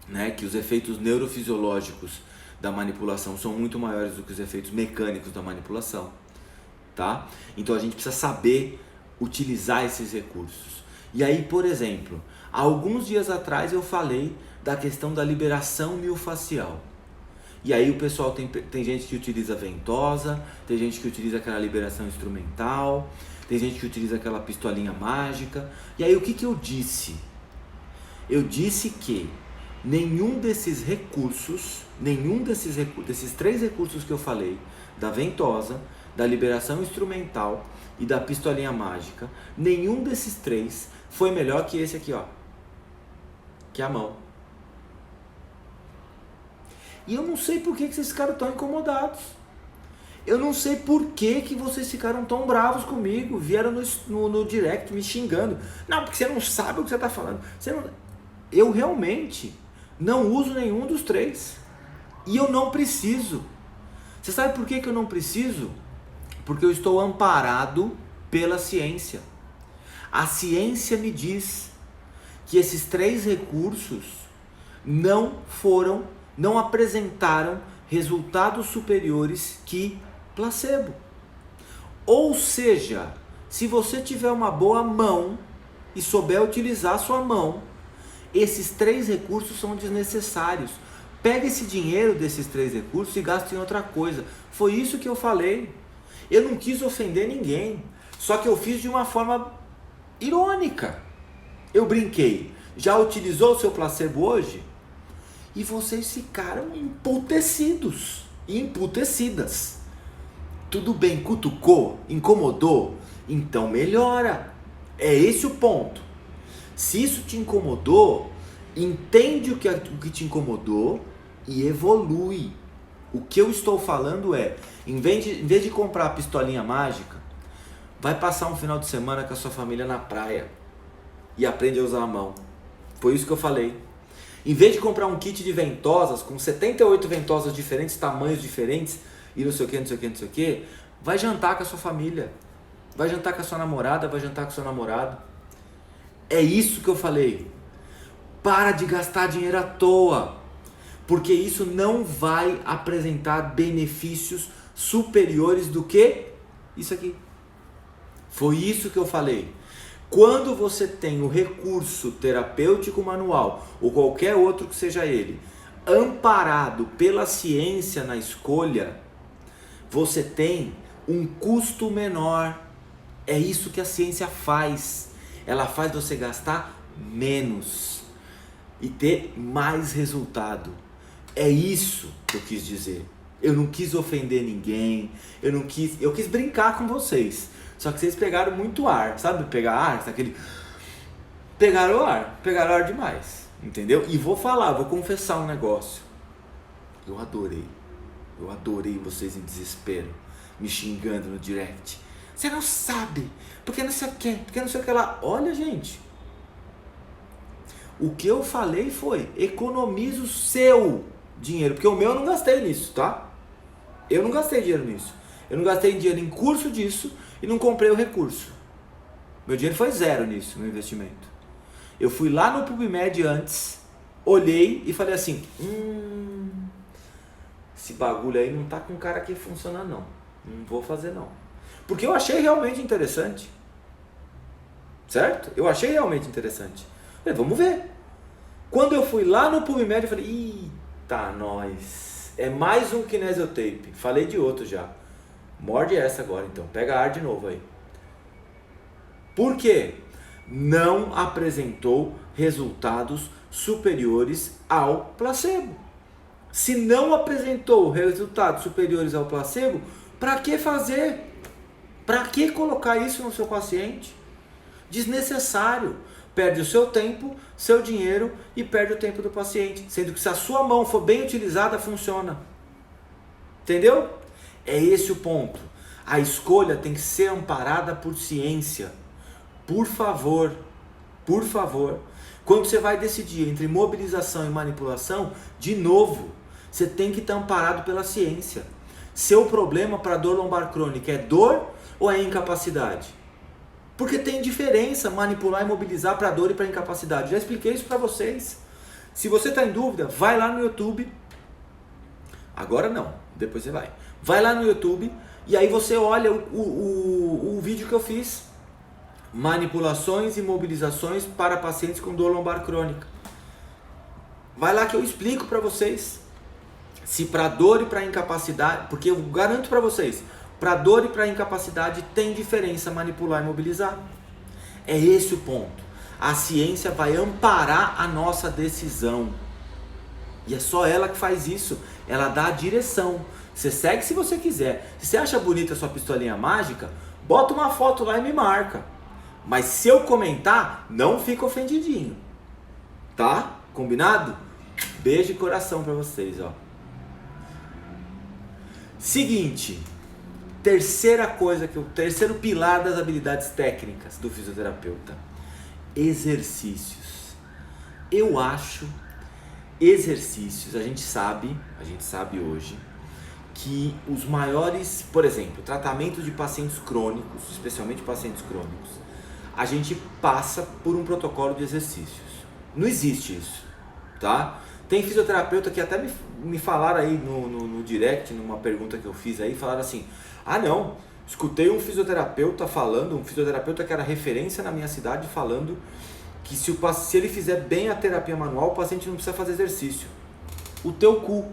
né? Que os efeitos neurofisiológicos da manipulação são muito maiores do que os efeitos mecânicos da manipulação, tá? Então a gente precisa saber utilizar esses recursos. E aí, por exemplo, alguns dias atrás eu falei da questão da liberação miofascial. E aí o pessoal tem gente que utiliza ventosa, tem gente que utiliza aquela liberação instrumental, tem gente que utiliza aquela pistolinha mágica. E aí o que eu disse? Eu disse que nenhum desses recursos, desses 3 recursos que eu falei, da ventosa, da liberação instrumental e da pistolinha mágica, nenhum desses 3 foi melhor que esse aqui, ó, que é a mão. E eu não sei por que vocês ficaram tão incomodados. Eu não sei por que vocês ficaram tão bravos comigo, vieram no direct me xingando. Não, porque você não sabe o que você está falando. Eu realmente não uso nenhum dos 3. E eu não preciso. Você sabe por que eu não preciso? Porque eu estou amparado pela ciência. A ciência me diz que esses 3 recursos não apresentaram resultados superiores que placebo. Ou seja, se você tiver uma boa mão e souber utilizar a sua mão, esses 3 recursos são desnecessários. Pega esse dinheiro desses 3 recursos e gasta em outra coisa. Foi isso que eu falei. Eu não quis ofender ninguém, só que eu fiz de uma forma irônica. Eu brinquei. Já utilizou o seu placebo hoje? E vocês ficaram emputecidos e emputecidas. Tudo bem, cutucou, incomodou? Então melhora. É esse o ponto. Se isso te incomodou, entende o que te incomodou e evolui. O que eu estou falando é, em vez de comprar a pistolinha mágica, vai passar um final de semana com a sua família na praia e aprende a usar a mão. Foi isso que eu falei. Em vez de comprar um kit de ventosas, com 78 ventosas diferentes, tamanhos diferentes, e não sei o que, vai jantar com a sua família. Vai jantar com a sua namorada, vai jantar com o seu namorado. É isso que eu falei. Para de gastar dinheiro à toa. Porque isso não vai apresentar benefícios superiores do que isso aqui. Foi isso que eu falei. Quando você tem o recurso terapêutico manual, ou qualquer outro que seja ele, amparado pela ciência na escolha, você tem um custo menor. É isso que a ciência faz. Ela faz você gastar menos e ter mais resultado. É isso que eu quis dizer. Eu não quis ofender ninguém, eu quis brincar com vocês. Só que vocês pegaram muito ar, sabe? Pegar ar, aquele... Pegaram ar demais, entendeu? E vou confessar um negócio. Eu adorei vocês em desespero, me xingando no direct. Você não sabe, porque não sei o que lá. Olha, gente, o que eu falei foi, economize o seu dinheiro, porque o meu eu não gastei nisso, tá? Eu não gastei dinheiro nisso. Eu não gastei dinheiro em curso disso e não comprei o recurso. Meu dinheiro foi 0 nisso, no investimento. Eu fui lá no PubMed antes, olhei e falei assim, esse bagulho aí não tá com cara que funciona não. Não vou fazer não. Porque eu achei realmente interessante. Certo? Eu achei realmente interessante. Falei, vamos ver. Quando eu fui lá no PubMed, eu falei, eita, nós. É mais um kinesiotape. Falei de outro já. Morde essa agora então. Pega ar de novo aí. Por quê? Não apresentou resultados superiores ao placebo. Se não apresentou resultados superiores ao placebo, para que fazer? Para que colocar isso no seu paciente? Desnecessário. Perde o seu tempo, seu dinheiro e perde o tempo do paciente. Sendo que se a sua mão for bem utilizada, funciona. Entendeu? É esse o ponto. A escolha tem que ser amparada por ciência. Por favor, por favor. Quando você vai decidir entre mobilização e manipulação, de novo, você tem que estar amparado pela ciência. Seu problema para dor lombar crônica é dor ou é incapacidade? Porque tem diferença manipular e mobilizar para dor e para incapacidade. Já expliquei isso para vocês. Se você está em dúvida, vai lá no YouTube. Agora não, depois você vai. Vai lá no YouTube e aí você olha o vídeo que eu fiz. Manipulações e mobilizações para pacientes com dor lombar crônica. Vai lá que eu explico para vocês. Se para dor e para incapacidade, porque eu garanto para vocês, para dor e para incapacidade tem diferença manipular e mobilizar. É esse o ponto. A ciência vai amparar a nossa decisão. E é só ela que faz isso. Ela dá a direção. Você segue se você quiser. Se você acha bonita a sua pistolinha mágica, bota uma foto lá e me marca. Mas se eu comentar, não fica ofendidinho. Tá? Combinado? Beijo e coração pra vocês, ó. Seguinte. Terceiro pilar das habilidades técnicas do fisioterapeuta. Exercícios. Eu acho exercícios, a gente sabe hoje que os maiores, por exemplo, tratamento de pacientes crônicos, especialmente pacientes crônicos, a gente passa por um protocolo de exercícios. Não existe isso, tá? Tem fisioterapeuta que até me falaram aí no direct, numa pergunta que eu fiz aí, falaram assim, ah não, escutei um fisioterapeuta que era referência na minha cidade falando que se ele fizer bem a terapia manual, o paciente não precisa fazer exercício. O teu cu.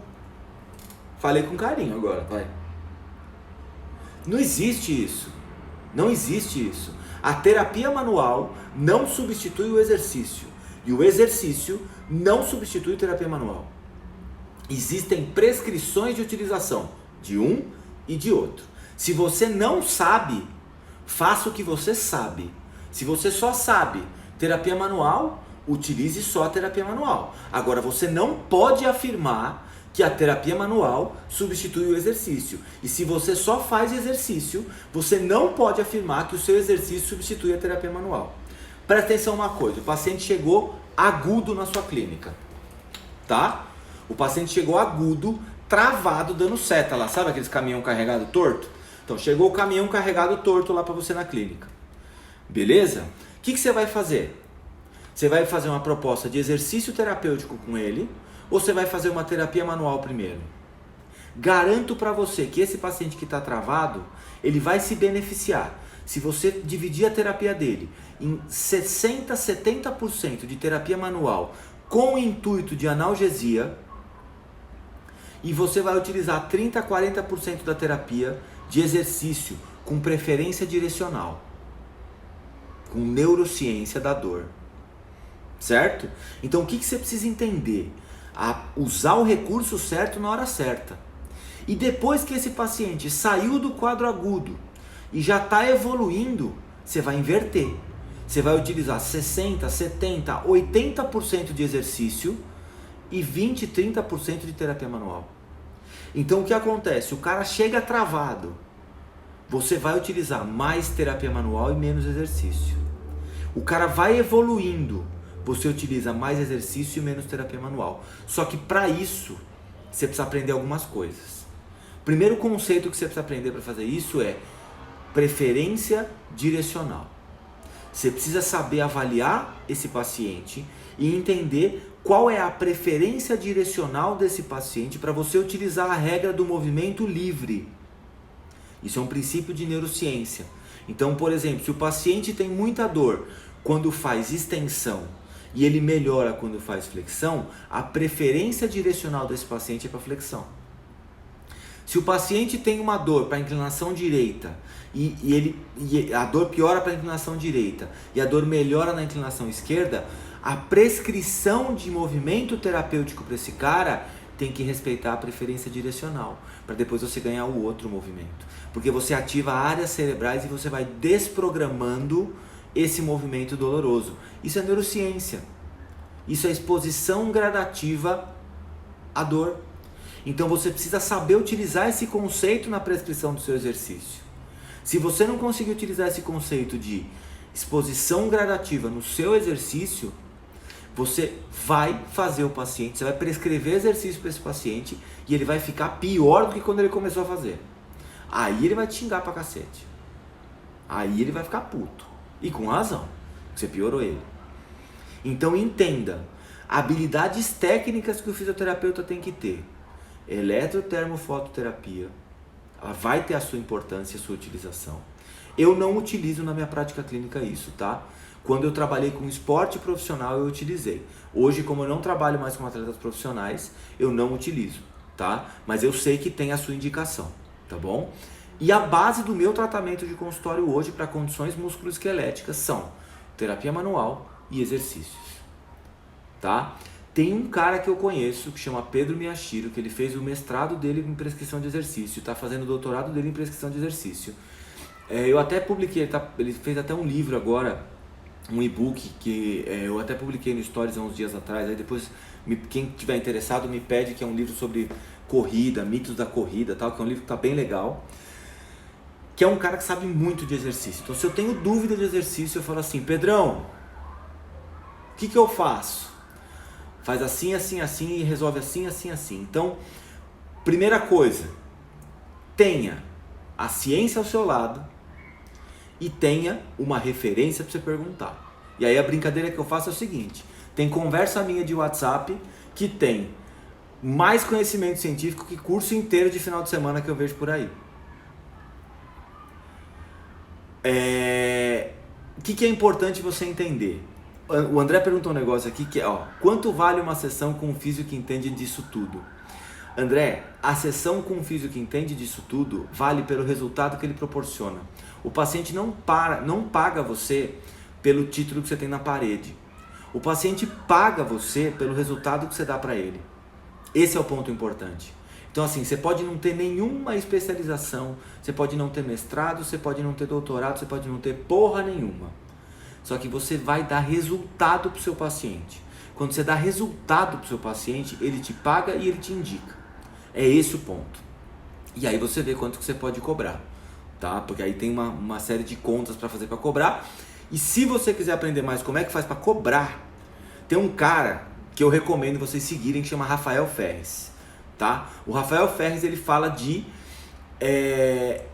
Falei com carinho agora, vai. Não existe isso. Não existe isso. A terapia manual não substitui o exercício. E o exercício não substitui terapia manual. Existem prescrições de utilização de um e de outro. Se você não sabe, faça o que você sabe. Se você só sabe terapia manual, utilize só a terapia manual. Agora, você não pode afirmar que a terapia manual substitui o exercício. E se você só faz exercício, você não pode afirmar que o seu exercício substitui a terapia manual. Presta atenção uma coisa, o paciente chegou agudo na sua clínica, tá? O paciente chegou agudo, travado, dando seta lá, sabe aqueles caminhão carregado torto? Então, chegou o caminhão carregado torto lá para você na clínica. Beleza? O que você vai fazer? Você vai fazer uma proposta de exercício terapêutico com ele ou você vai fazer uma terapia manual primeiro? Garanto para você que esse paciente que está travado, ele vai se beneficiar. Se você dividir a terapia dele em 60%, 70% de terapia manual com o intuito de analgesia e você vai utilizar 30%, 40% da terapia de exercício com preferência direcional, com neurociência da dor, certo? Então o que você precisa entender? Usar o recurso certo na hora certa. E depois que esse paciente saiu do quadro agudo e já está evoluindo, você vai inverter. Você vai utilizar 60%, 70%, 80% de exercício e 20%, 30% de terapia manual. Então o que acontece? O cara chega travado. Você vai utilizar mais terapia manual e menos exercício. O cara vai evoluindo. Você utiliza mais exercício e menos terapia manual. Só que para isso, você precisa aprender algumas coisas. O primeiro conceito que você precisa aprender para fazer isso é preferência direcional. Você precisa saber avaliar esse paciente e entender qual é a preferência direcional desse paciente para você utilizar a regra do movimento livre. Isso é um princípio de neurociência. Então, por exemplo, se o paciente tem muita dor quando faz extensão e ele melhora quando faz flexão, a preferência direcional desse paciente é para flexão. Se o paciente tem uma dor para a inclinação direita e a dor piora para a inclinação direita e a dor melhora na inclinação esquerda, a prescrição de movimento terapêutico para esse cara tem que respeitar a preferência direcional, para depois você ganhar o outro movimento. Porque você ativa áreas cerebrais e você vai desprogramando esse movimento doloroso. Isso é neurociência. Isso é exposição gradativa à dor. Então você precisa saber utilizar esse conceito na prescrição do seu exercício. Se você não conseguir utilizar esse conceito de exposição gradativa no seu exercício, você vai fazer o paciente, você vai prescrever exercício para esse paciente e ele vai ficar pior do que quando ele começou a fazer. Aí ele vai te xingar pra cacete. Aí ele vai ficar puto. E com razão, você piorou ele. Então entenda, habilidades técnicas que o fisioterapeuta tem que ter. Eletrotermofototerapia, ela vai ter a sua importância, a sua utilização. Eu não utilizo na minha prática clínica isso, tá? Quando eu trabalhei com esporte profissional, eu utilizei. Hoje, como eu não trabalho mais com atletas profissionais, eu não utilizo, tá? Mas eu sei que tem a sua indicação, tá bom? E a base do meu tratamento de consultório hoje para condições musculoesqueléticas são terapia manual e exercícios, tá? Tem um cara que eu conheço que chama Pedro Miyashiro, que ele fez o mestrado dele em prescrição de exercício, está fazendo o doutorado dele em prescrição de exercício. Eu até publiquei, ele fez até um livro agora, um e-book que eu até publiquei no Stories há uns dias atrás. Aí depois, quem tiver interessado me pede, que é um livro sobre corrida, mitos da corrida, tal, que é um livro que está bem legal. Que é um cara que sabe muito de exercício. Então, se eu tenho dúvida de exercício, eu falo assim: Pedrão, o que eu faço? Faz assim, assim, assim e resolve assim, assim, assim. Então, primeira coisa, tenha a ciência ao seu lado e tenha uma referência para você perguntar. E aí a brincadeira que eu faço é o seguinte: tem conversa minha de WhatsApp que tem mais conhecimento científico que curso inteiro de final de semana que eu vejo por aí. O que é importante você entender? O André perguntou um negócio aqui que é, quanto vale uma sessão com um físico que entende disso tudo? André, a sessão com um físico que entende disso tudo vale pelo resultado que ele proporciona. O paciente não paga você pelo título que você tem na parede. O paciente paga você pelo resultado que você dá para ele. Esse é o ponto importante. Então assim, você pode não ter nenhuma especialização, você pode não ter mestrado, você pode não ter doutorado, você pode não ter porra nenhuma. Só que você vai dar resultado para o seu paciente. Quando você dá resultado para o seu paciente, ele te paga e ele te indica. É esse o ponto. E aí você vê quanto que você pode cobrar, tá? Porque aí tem uma série de contas para fazer para cobrar. E se você quiser aprender mais como é que faz para cobrar, tem um cara que eu recomendo vocês seguirem que chama Rafael Ferres, tá? O Rafael Ferres, ele fala de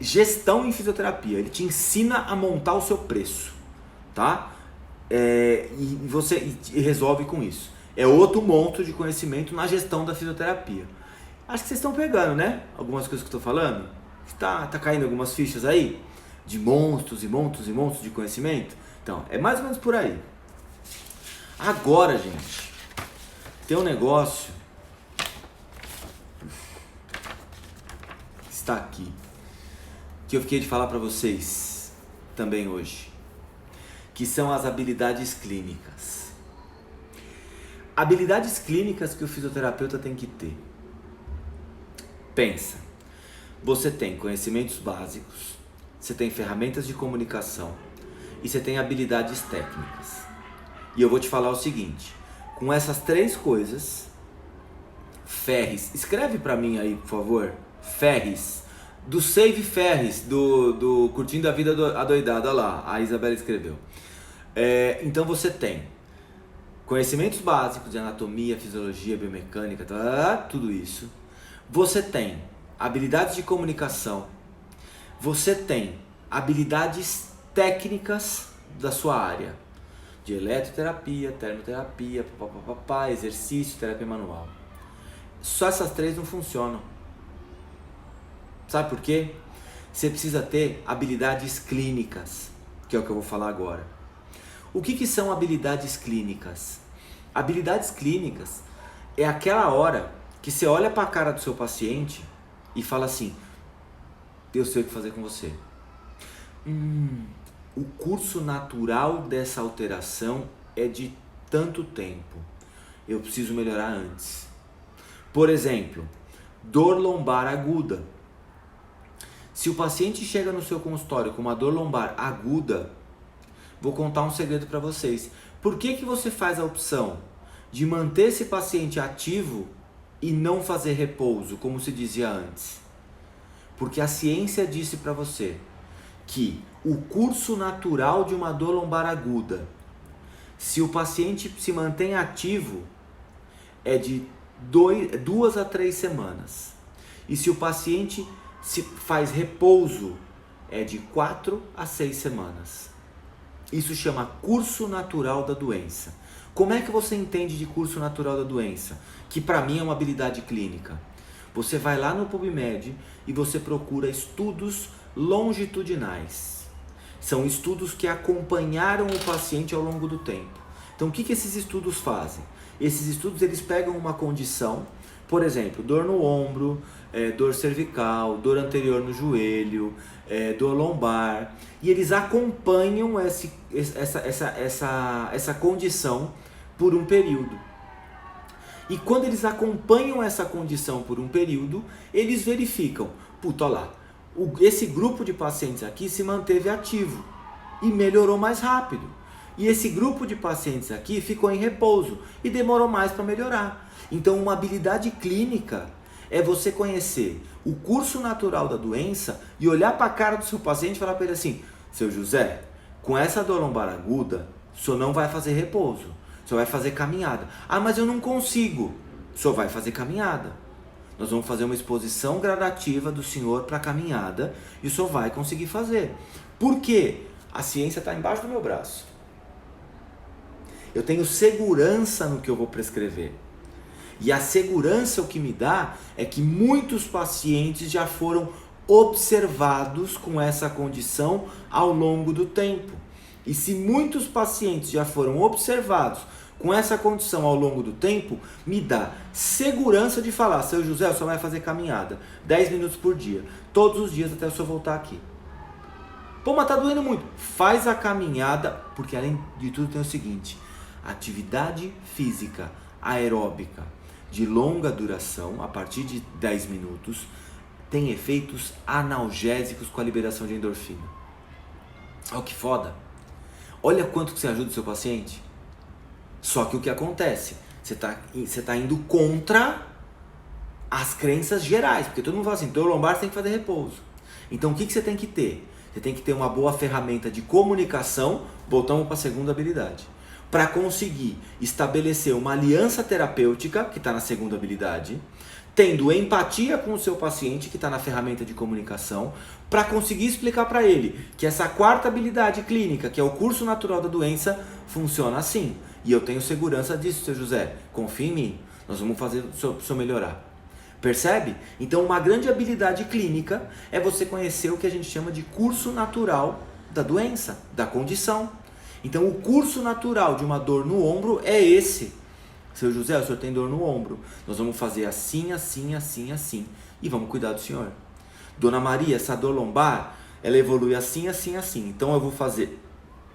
gestão em fisioterapia. Ele te ensina a montar o seu preço, tá? E você resolve com isso. É outro monstro de conhecimento na gestão da fisioterapia. Acho que vocês estão pegando, né? Algumas coisas que eu estou falando. Tá caindo algumas fichas aí de monstros e monstros e monstros de conhecimento. Então, é mais ou menos por aí. Agora, gente, tem um negócio que está aqui, que eu fiquei de falar para vocês também hoje, que são as habilidades clínicas. Habilidades clínicas que o fisioterapeuta tem que ter. Pensa, você tem conhecimentos básicos, você tem ferramentas de comunicação e você tem habilidades técnicas. E eu vou te falar o seguinte, com essas três coisas, Ferres, escreve pra mim aí, por favor, Ferres, do Save Ferres, do Curtindo a Vida Adoidado, olha lá, a Isabela escreveu. Então você tem conhecimentos básicos de anatomia, fisiologia, biomecânica, tudo isso. Você tem habilidades de comunicação, você tem habilidades técnicas da sua área, de eletroterapia, termoterapia, exercício, terapia manual. Só essas três não funcionam. Sabe por quê? Você precisa ter habilidades clínicas, que é o que eu vou falar agora. O que são habilidades clínicas? Habilidades clínicas é aquela hora que você olha para a cara do seu paciente e fala assim: eu sei o que fazer com você. O curso natural dessa alteração é de tanto tempo. Eu preciso melhorar antes. Por exemplo, dor lombar aguda. Se o paciente chega no seu consultório com uma dor lombar aguda, vou contar um segredo para vocês. Por que você faz a opção de manter esse paciente ativo e não fazer repouso, como se dizia antes? Porque a ciência disse para você que o curso natural de uma dor lombar aguda, se o paciente se mantém ativo, é de 2 a 3 semanas. E se o paciente se faz repouso, é de 4 a 6 semanas. Isso chama curso natural da doença. Como é que você entende de curso natural da doença? Que para mim é uma habilidade clínica. Você vai lá no PubMed e você procura estudos longitudinais. São estudos que acompanharam o paciente ao longo do tempo. Então o que esses estudos fazem? Esses estudos eles pegam uma condição, por exemplo, dor no ombro, dor cervical, dor anterior no joelho, dor lombar, e eles acompanham essa condição por um período. E quando eles acompanham essa condição por um período, eles verificam, puta, olha lá, esse grupo de pacientes aqui se manteve ativo e melhorou mais rápido. E esse grupo de pacientes aqui ficou em repouso e demorou mais para melhorar. Então, uma habilidade clínica é você conhecer o curso natural da doença e olhar para a cara do seu paciente e falar para ele assim: seu José, com essa dor lombar aguda, o senhor não vai fazer repouso, o senhor vai fazer caminhada. Ah, mas eu não consigo. O senhor vai fazer caminhada. Nós vamos fazer uma exposição gradativa do senhor para a caminhada e o senhor vai conseguir fazer. Por quê? A ciência está embaixo do meu braço. Eu tenho segurança no que eu vou prescrever. E a segurança o que me dá é que muitos pacientes já foram observados com essa condição ao longo do tempo. E se muitos pacientes já foram observados com essa condição ao longo do tempo, me dá segurança de falar: seu José, o senhor vai fazer caminhada 10 minutos por dia, todos os dias até o senhor voltar aqui. Pô, mas tá doendo muito. Faz a caminhada, porque além de tudo tem o seguinte: atividade física aeróbica de longa duração, a partir de 10 minutos, tem efeitos analgésicos com a liberação de endorfina. Olha que foda. Olha quanto que você ajuda o seu paciente. Só que o que acontece? Você tá indo contra as crenças gerais, porque todo mundo fala assim: dor lombar você tem que fazer repouso. Então o que você tem que ter? Você tem que ter uma boa ferramenta de comunicação, voltamos para a segunda habilidade, para conseguir estabelecer uma aliança terapêutica, que está na segunda habilidade, tendo empatia com o seu paciente, que está na ferramenta de comunicação, para conseguir explicar para ele que essa quarta habilidade clínica, que é o curso natural da doença, funciona assim. E eu tenho segurança disso, seu José. Confia em mim. Nós vamos fazer o senhor melhorar. Percebe? Então, uma grande habilidade clínica é você conhecer o que a gente chama de curso natural da doença, da condição. Então, o curso natural de uma dor no ombro é esse. Seu José, o senhor tem dor no ombro. Nós vamos fazer assim, assim, assim, assim. E vamos cuidar do senhor. Dona Maria, essa dor lombar, ela evolui assim, assim, assim. Então, eu vou fazer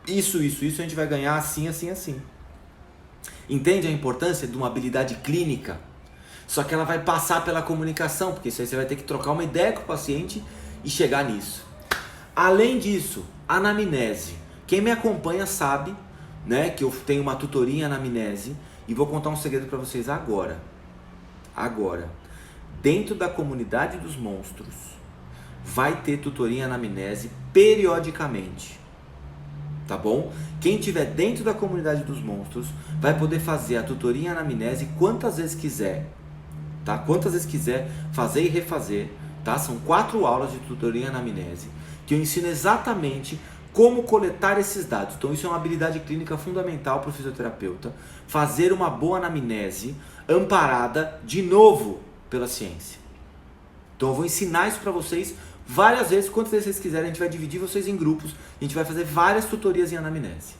isso, isso, isso, a gente vai ganhar assim, assim, assim. Entende a importância de uma habilidade clínica? Só que ela vai passar pela comunicação, porque isso aí você vai ter que trocar uma ideia com o paciente e chegar nisso. Além disso, anamnese. Quem me acompanha sabe, né, que eu tenho uma tutoria em anamnese e vou contar um segredo para vocês agora. Agora, dentro da comunidade dos monstros, vai ter tutoria em anamnese periodicamente. Tá bom? Quem tiver dentro da comunidade dos monstros vai poder fazer a tutoria em anamnese quantas vezes quiser. Tá? Quantas vezes quiser, fazer e refazer, tá? São 4 aulas de tutoria em anamnese, que eu ensino exatamente como coletar esses dados. Então isso é uma habilidade clínica fundamental para o fisioterapeuta, fazer uma boa anamnese amparada, de novo, pela ciência. Então eu vou ensinar isso para vocês várias vezes, quantas vezes vocês quiserem, a gente vai dividir vocês em grupos, a gente vai fazer várias tutorias em anamnese,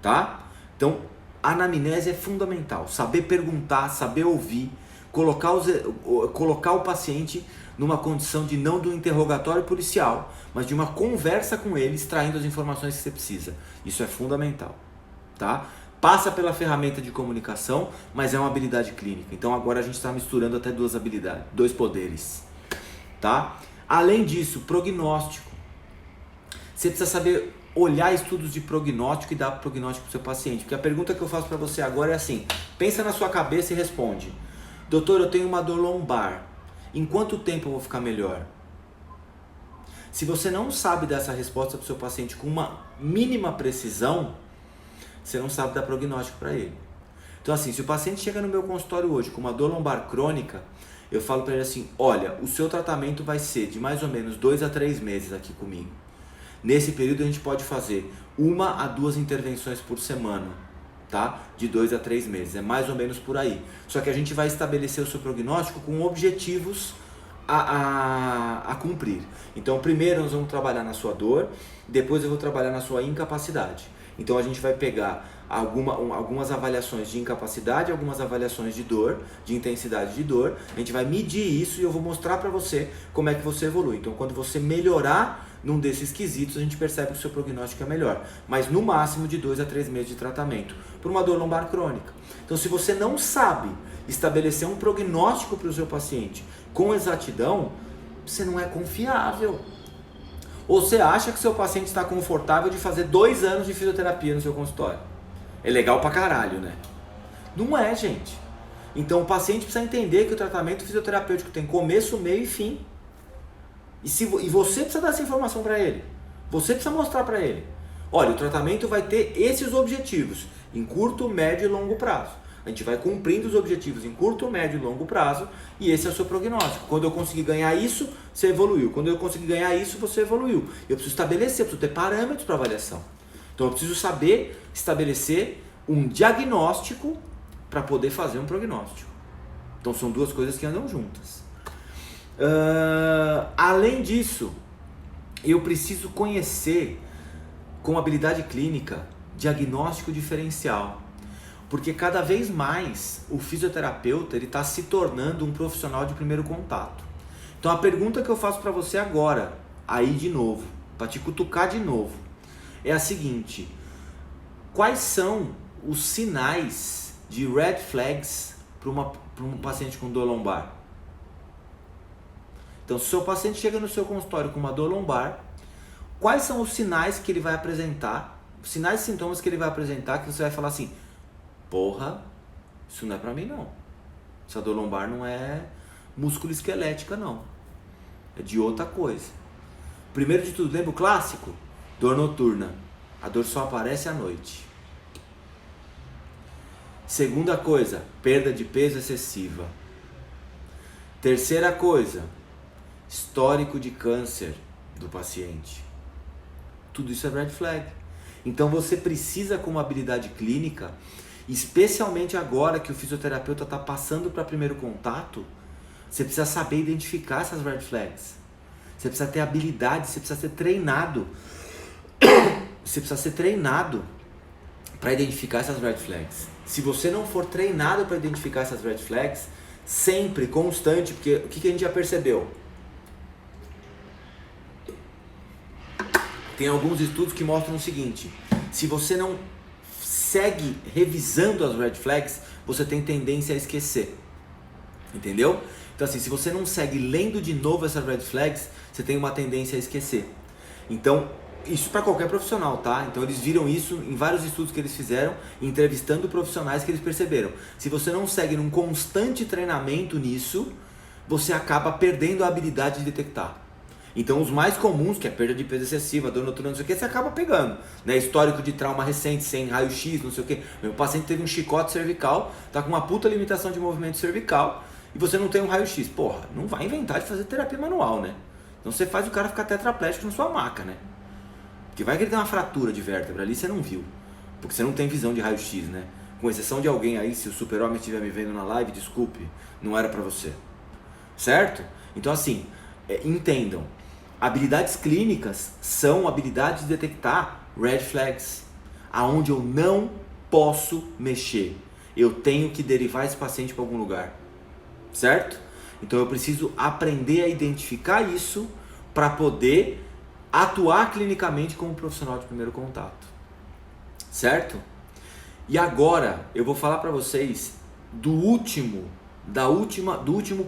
tá? Então, a anamnese é fundamental, saber perguntar, saber ouvir, colocar o paciente numa condição de não do interrogatório policial, mas de uma conversa com ele, extraindo as informações que você precisa. Isso é fundamental, tá? passa pela ferramenta de comunicação, mas é uma habilidade clínica. Então agora a gente está misturando até duas habilidades, dois poderes, tá? Além disso, prognóstico. Você precisa saber olhar estudos de prognóstico e dar prognóstico para o seu paciente. Porque a pergunta que eu faço para você agora é assim, pensa na sua cabeça e responde. Doutor, eu tenho uma dor lombar. Em quanto tempo eu vou ficar melhor? Se você não sabe dessa resposta para o seu paciente com uma mínima precisão, você não sabe dar prognóstico para ele. Então assim, se o paciente chega no meu consultório hoje com uma dor lombar crônica, eu falo para ele assim, olha, o seu tratamento vai ser de mais ou menos 2 a 3 meses aqui comigo. Nesse período a gente pode fazer 1 a 2 intervenções por semana, tá? De 2 a 3 meses, é mais ou menos por aí. Só que a gente vai estabelecer o seu prognóstico com objetivos a cumprir. Então primeiro nós vamos trabalhar na sua dor, depois eu vou trabalhar na sua incapacidade. Então a gente vai pegar algumas avaliações de incapacidade, algumas avaliações de dor, de intensidade de dor. A gente vai medir isso e eu vou mostrar para você como é que você evolui. Então quando você melhorar num desses quesitos, a gente percebe que o seu prognóstico é melhor. Mas no máximo de 2 a 3 meses de tratamento por uma dor lombar crônica. Então se você não sabe estabelecer um prognóstico para o seu paciente com exatidão, você não é confiável. Ou você acha que seu paciente está confortável de fazer 2 anos de fisioterapia no seu consultório. É legal pra caralho, né? Não é, gente. Então o paciente precisa entender que o tratamento fisioterapêutico tem começo, meio e fim. E você precisa dar essa informação para ele. Você precisa mostrar para ele. Olha, o tratamento vai ter esses objetivos em curto, médio e longo prazo. A gente vai cumprindo os objetivos em curto, médio e longo prazo e esse é o seu prognóstico. Quando eu conseguir ganhar isso, você evoluiu. Quando eu conseguir ganhar isso, você evoluiu. Eu preciso estabelecer, preciso ter parâmetros para avaliação. Então eu preciso saber estabelecer um diagnóstico para poder fazer um prognóstico. Então são duas coisas que andam juntas. Além disso, eu preciso conhecer com habilidade clínica diagnóstico diferencial. Porque cada vez mais o fisioterapeuta está se tornando um profissional de primeiro contato. Então a pergunta que eu faço para você agora, aí de novo, para te cutucar de novo, é a seguinte: quais são os sinais de red flags para um paciente com dor lombar? Então, se o seu paciente chega no seu consultório com uma dor lombar, quais são os sinais que ele vai apresentar, os sinais e sintomas que ele vai apresentar que você vai falar assim, porra, isso não é pra mim não. Essa dor lombar não é músculo esquelética não. É de outra coisa. Primeiro de tudo, lembra o clássico? Dor noturna. A dor só aparece à noite. Segunda coisa, perda de peso excessiva. Terceira coisa, histórico de câncer do paciente. Tudo isso é red flag. Então você precisa, com uma habilidade clínica, especialmente agora que o fisioterapeuta está passando para primeiro contato, você precisa saber identificar essas red flags. Você precisa ter habilidade, você precisa ser treinado. Você precisa ser treinado para identificar essas red flags. Se você não for treinado para identificar essas red flags, sempre, constante, porque o que a gente já percebeu? Tem alguns estudos que mostram o seguinte: se você não segue revisando as red flags, você tem tendência a esquecer. Entendeu? Então assim, se você não segue lendo de novo essas red flags, você tem uma tendência a esquecer. Então, isso para qualquer profissional, tá? Então eles viram isso em vários estudos que eles fizeram, entrevistando profissionais que eles perceberam. Se você não segue num constante treinamento nisso, você acaba perdendo a habilidade de detectar. Então os mais comuns, que é perda de peso excessiva, dor noturna, não sei o que, você acaba pegando, né? Histórico de trauma recente, sem raio-x, não sei o que. Meu paciente teve um chicote cervical, tá com uma puta limitação de movimento cervical, e você não tem um raio-x. Porra, não vai inventar de fazer terapia manual, né? Então você faz o cara ficar tetraplégico na sua maca, né? Porque vai que ele tem uma fratura de vértebra ali, você não viu. Porque você não tem visão de raio-x, né? Com exceção de alguém aí, se o super-homem estiver me vendo na live, desculpe, não era pra você. Certo? Então assim, entendam. Habilidades clínicas são habilidades de detectar red flags, aonde eu não posso mexer. Eu tenho que derivar esse paciente para algum lugar. Certo? Então eu preciso aprender a identificar isso para poder atuar clinicamente como profissional de primeiro contato. Certo? E agora eu vou falar para vocês do último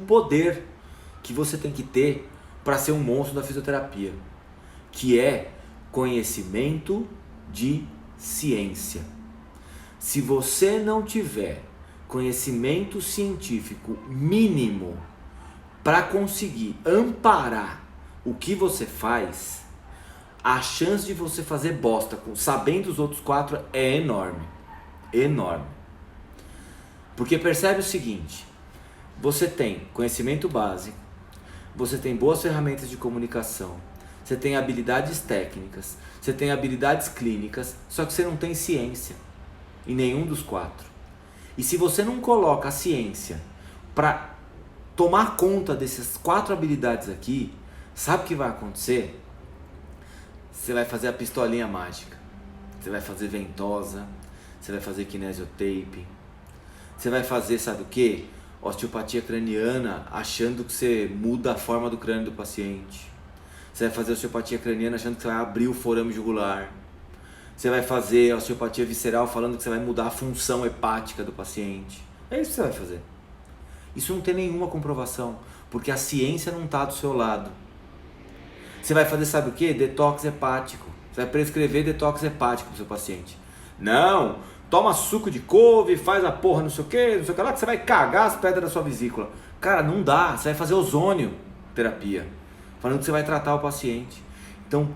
poder que você tem que ter para ser um monstro da fisioterapia, que é conhecimento de ciência. Se você não tiver conhecimento científico mínimo para conseguir amparar o que você faz, a chance de você fazer bosta sabendo os outros 4 é enorme. Enorme. Porque percebe o seguinte: você tem conhecimento básico, você tem boas ferramentas de comunicação, você tem habilidades técnicas, você tem habilidades clínicas, só que você não tem ciência em nenhum dos 4. E se você não coloca a ciência para tomar conta dessas 4 habilidades aqui, sabe o que vai acontecer? Você vai fazer a pistolinha mágica, você vai fazer ventosa, você vai fazer kinesiotape, você vai fazer, sabe o que? Osteopatia craniana, achando que você muda a forma do crânio do paciente. Você vai fazer osteopatia craniana achando que você vai abrir o forame jugular. Você vai fazer osteopatia visceral falando que você vai mudar a função hepática do paciente. É isso que você vai fazer. Isso não tem nenhuma comprovação, porque a ciência não está do seu lado. Você vai fazer, sabe o que? Detox hepático. Você vai prescrever detox hepático para o seu paciente. Não, toma suco de couve, faz a porra não sei o que lá, que você vai cagar as pedras da sua vesícula. Cara, não dá. Você vai fazer ozônio terapia, falando que você vai tratar o paciente. Então,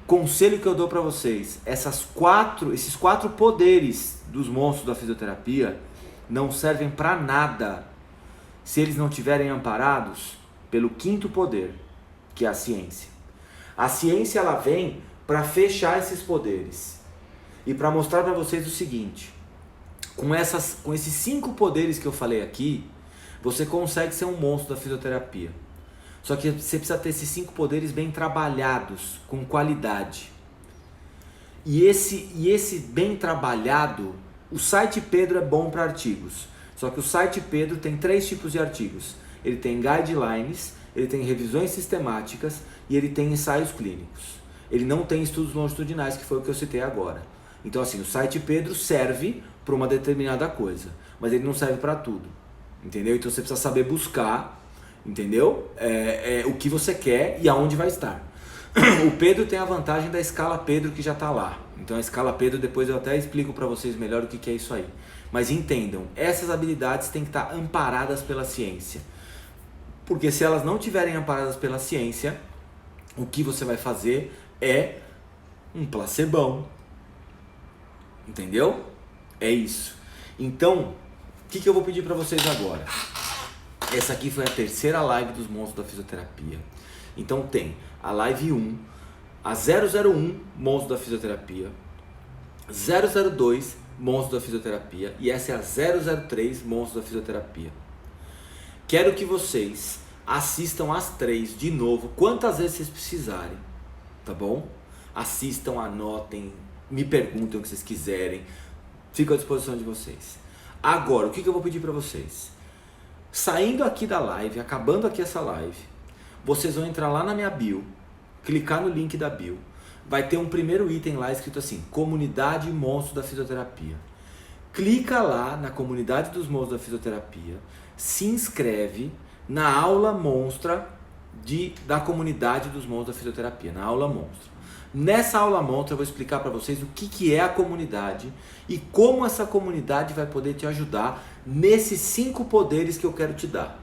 conselho que eu dou para vocês: esses 4 poderes dos monstros da fisioterapia não servem para nada se eles não estiverem amparados pelo 5º poder, que é a ciência. A ciência, ela vem para fechar esses poderes e para mostrar para vocês o seguinte: com esses 5 poderes que eu falei aqui, você consegue ser um monstro da fisioterapia. Só que você precisa ter esses 5 poderes bem trabalhados, com qualidade. E esse bem trabalhado, o site Pedro é bom para artigos. Só que o site Pedro tem 3 tipos de artigos. Ele tem guidelines, ele tem revisões sistemáticas e ele tem ensaios clínicos. Ele não tem estudos longitudinais, que foi o que eu citei agora. Então assim, o site Pedro serve para uma determinada coisa, mas ele não serve para tudo. Entendeu? Então você precisa saber buscar, entendeu? O que você quer e aonde vai estar. O Pedro tem a vantagem da escala Pedro que já está lá. Então a escala Pedro, depois eu até explico para vocês melhor o que é isso aí. Mas entendam, essas habilidades têm que estar amparadas pela ciência. Porque se elas não estiverem amparadas pela ciência, o que você vai fazer é um placebão. Entendeu? É isso. Então, o que eu vou pedir para vocês agora? Essa aqui foi a 3ª live dos monstros da fisioterapia. Então tem a live 1, a 001 monstros da fisioterapia, 002 monstros da fisioterapia e essa é a 003 monstros da fisioterapia. Quero que vocês assistam as 3 de novo, quantas vezes vocês precisarem, tá bom? Assistam, anotem, me perguntem o que vocês quiserem, fico à disposição de vocês. Agora, o que eu vou pedir para vocês? Saindo aqui da live, acabando aqui essa live, vocês vão entrar lá na minha bio, clicar no link da bio, vai ter um primeiro item lá escrito assim: Comunidade Monstro da Fisioterapia. Clica lá na Comunidade dos Monstros da Fisioterapia, se inscreve na aula monstra da Comunidade dos Monstros da Fisioterapia, na aula monstra. Nessa aula monstra eu vou explicar para vocês o que é a comunidade e como essa comunidade vai poder te ajudar nesses 5 poderes que eu quero te dar.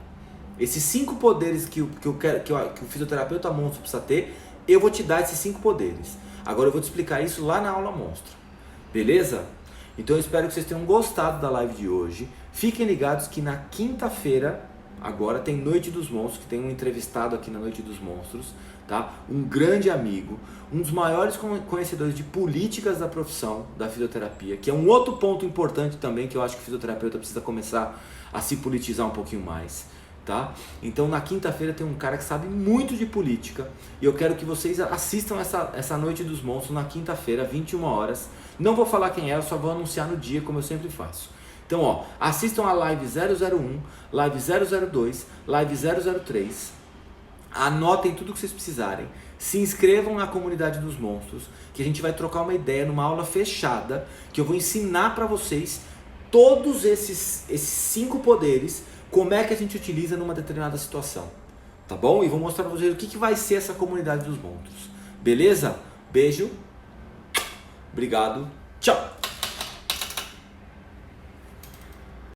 Esses 5 poderes que o fisioterapeuta monstro precisa ter, eu vou te dar esses 5 poderes. Agora eu vou te explicar isso lá na aula monstra. Beleza? Então eu espero que vocês tenham gostado da live de hoje. Fiquem ligados que na quinta-feira, agora, tem Noite dos Monstros, que tem um entrevistado aqui na Noite dos Monstros, tá? Um grande amigo, um dos maiores conhecedores de políticas da profissão da fisioterapia, que é um outro ponto importante também, que eu acho que o fisioterapeuta precisa começar a se politizar um pouquinho mais, tá? Então na quinta-feira tem um cara que sabe muito de política e eu quero que vocês assistam essa Noite dos Monstros na quinta-feira, 21 horas. Não vou falar quem é, eu só vou anunciar no dia, como eu sempre faço. Então, ó, assistam a live 001, live 002, live 003, anotem tudo que vocês precisarem, se inscrevam na comunidade dos monstros, que a gente vai trocar uma ideia numa aula fechada, que eu vou ensinar para vocês todos esses 5 poderes, como é que a gente utiliza numa determinada situação, tá bom? E vou mostrar para vocês o que vai ser essa comunidade dos monstros, beleza? Beijo, obrigado, tchau!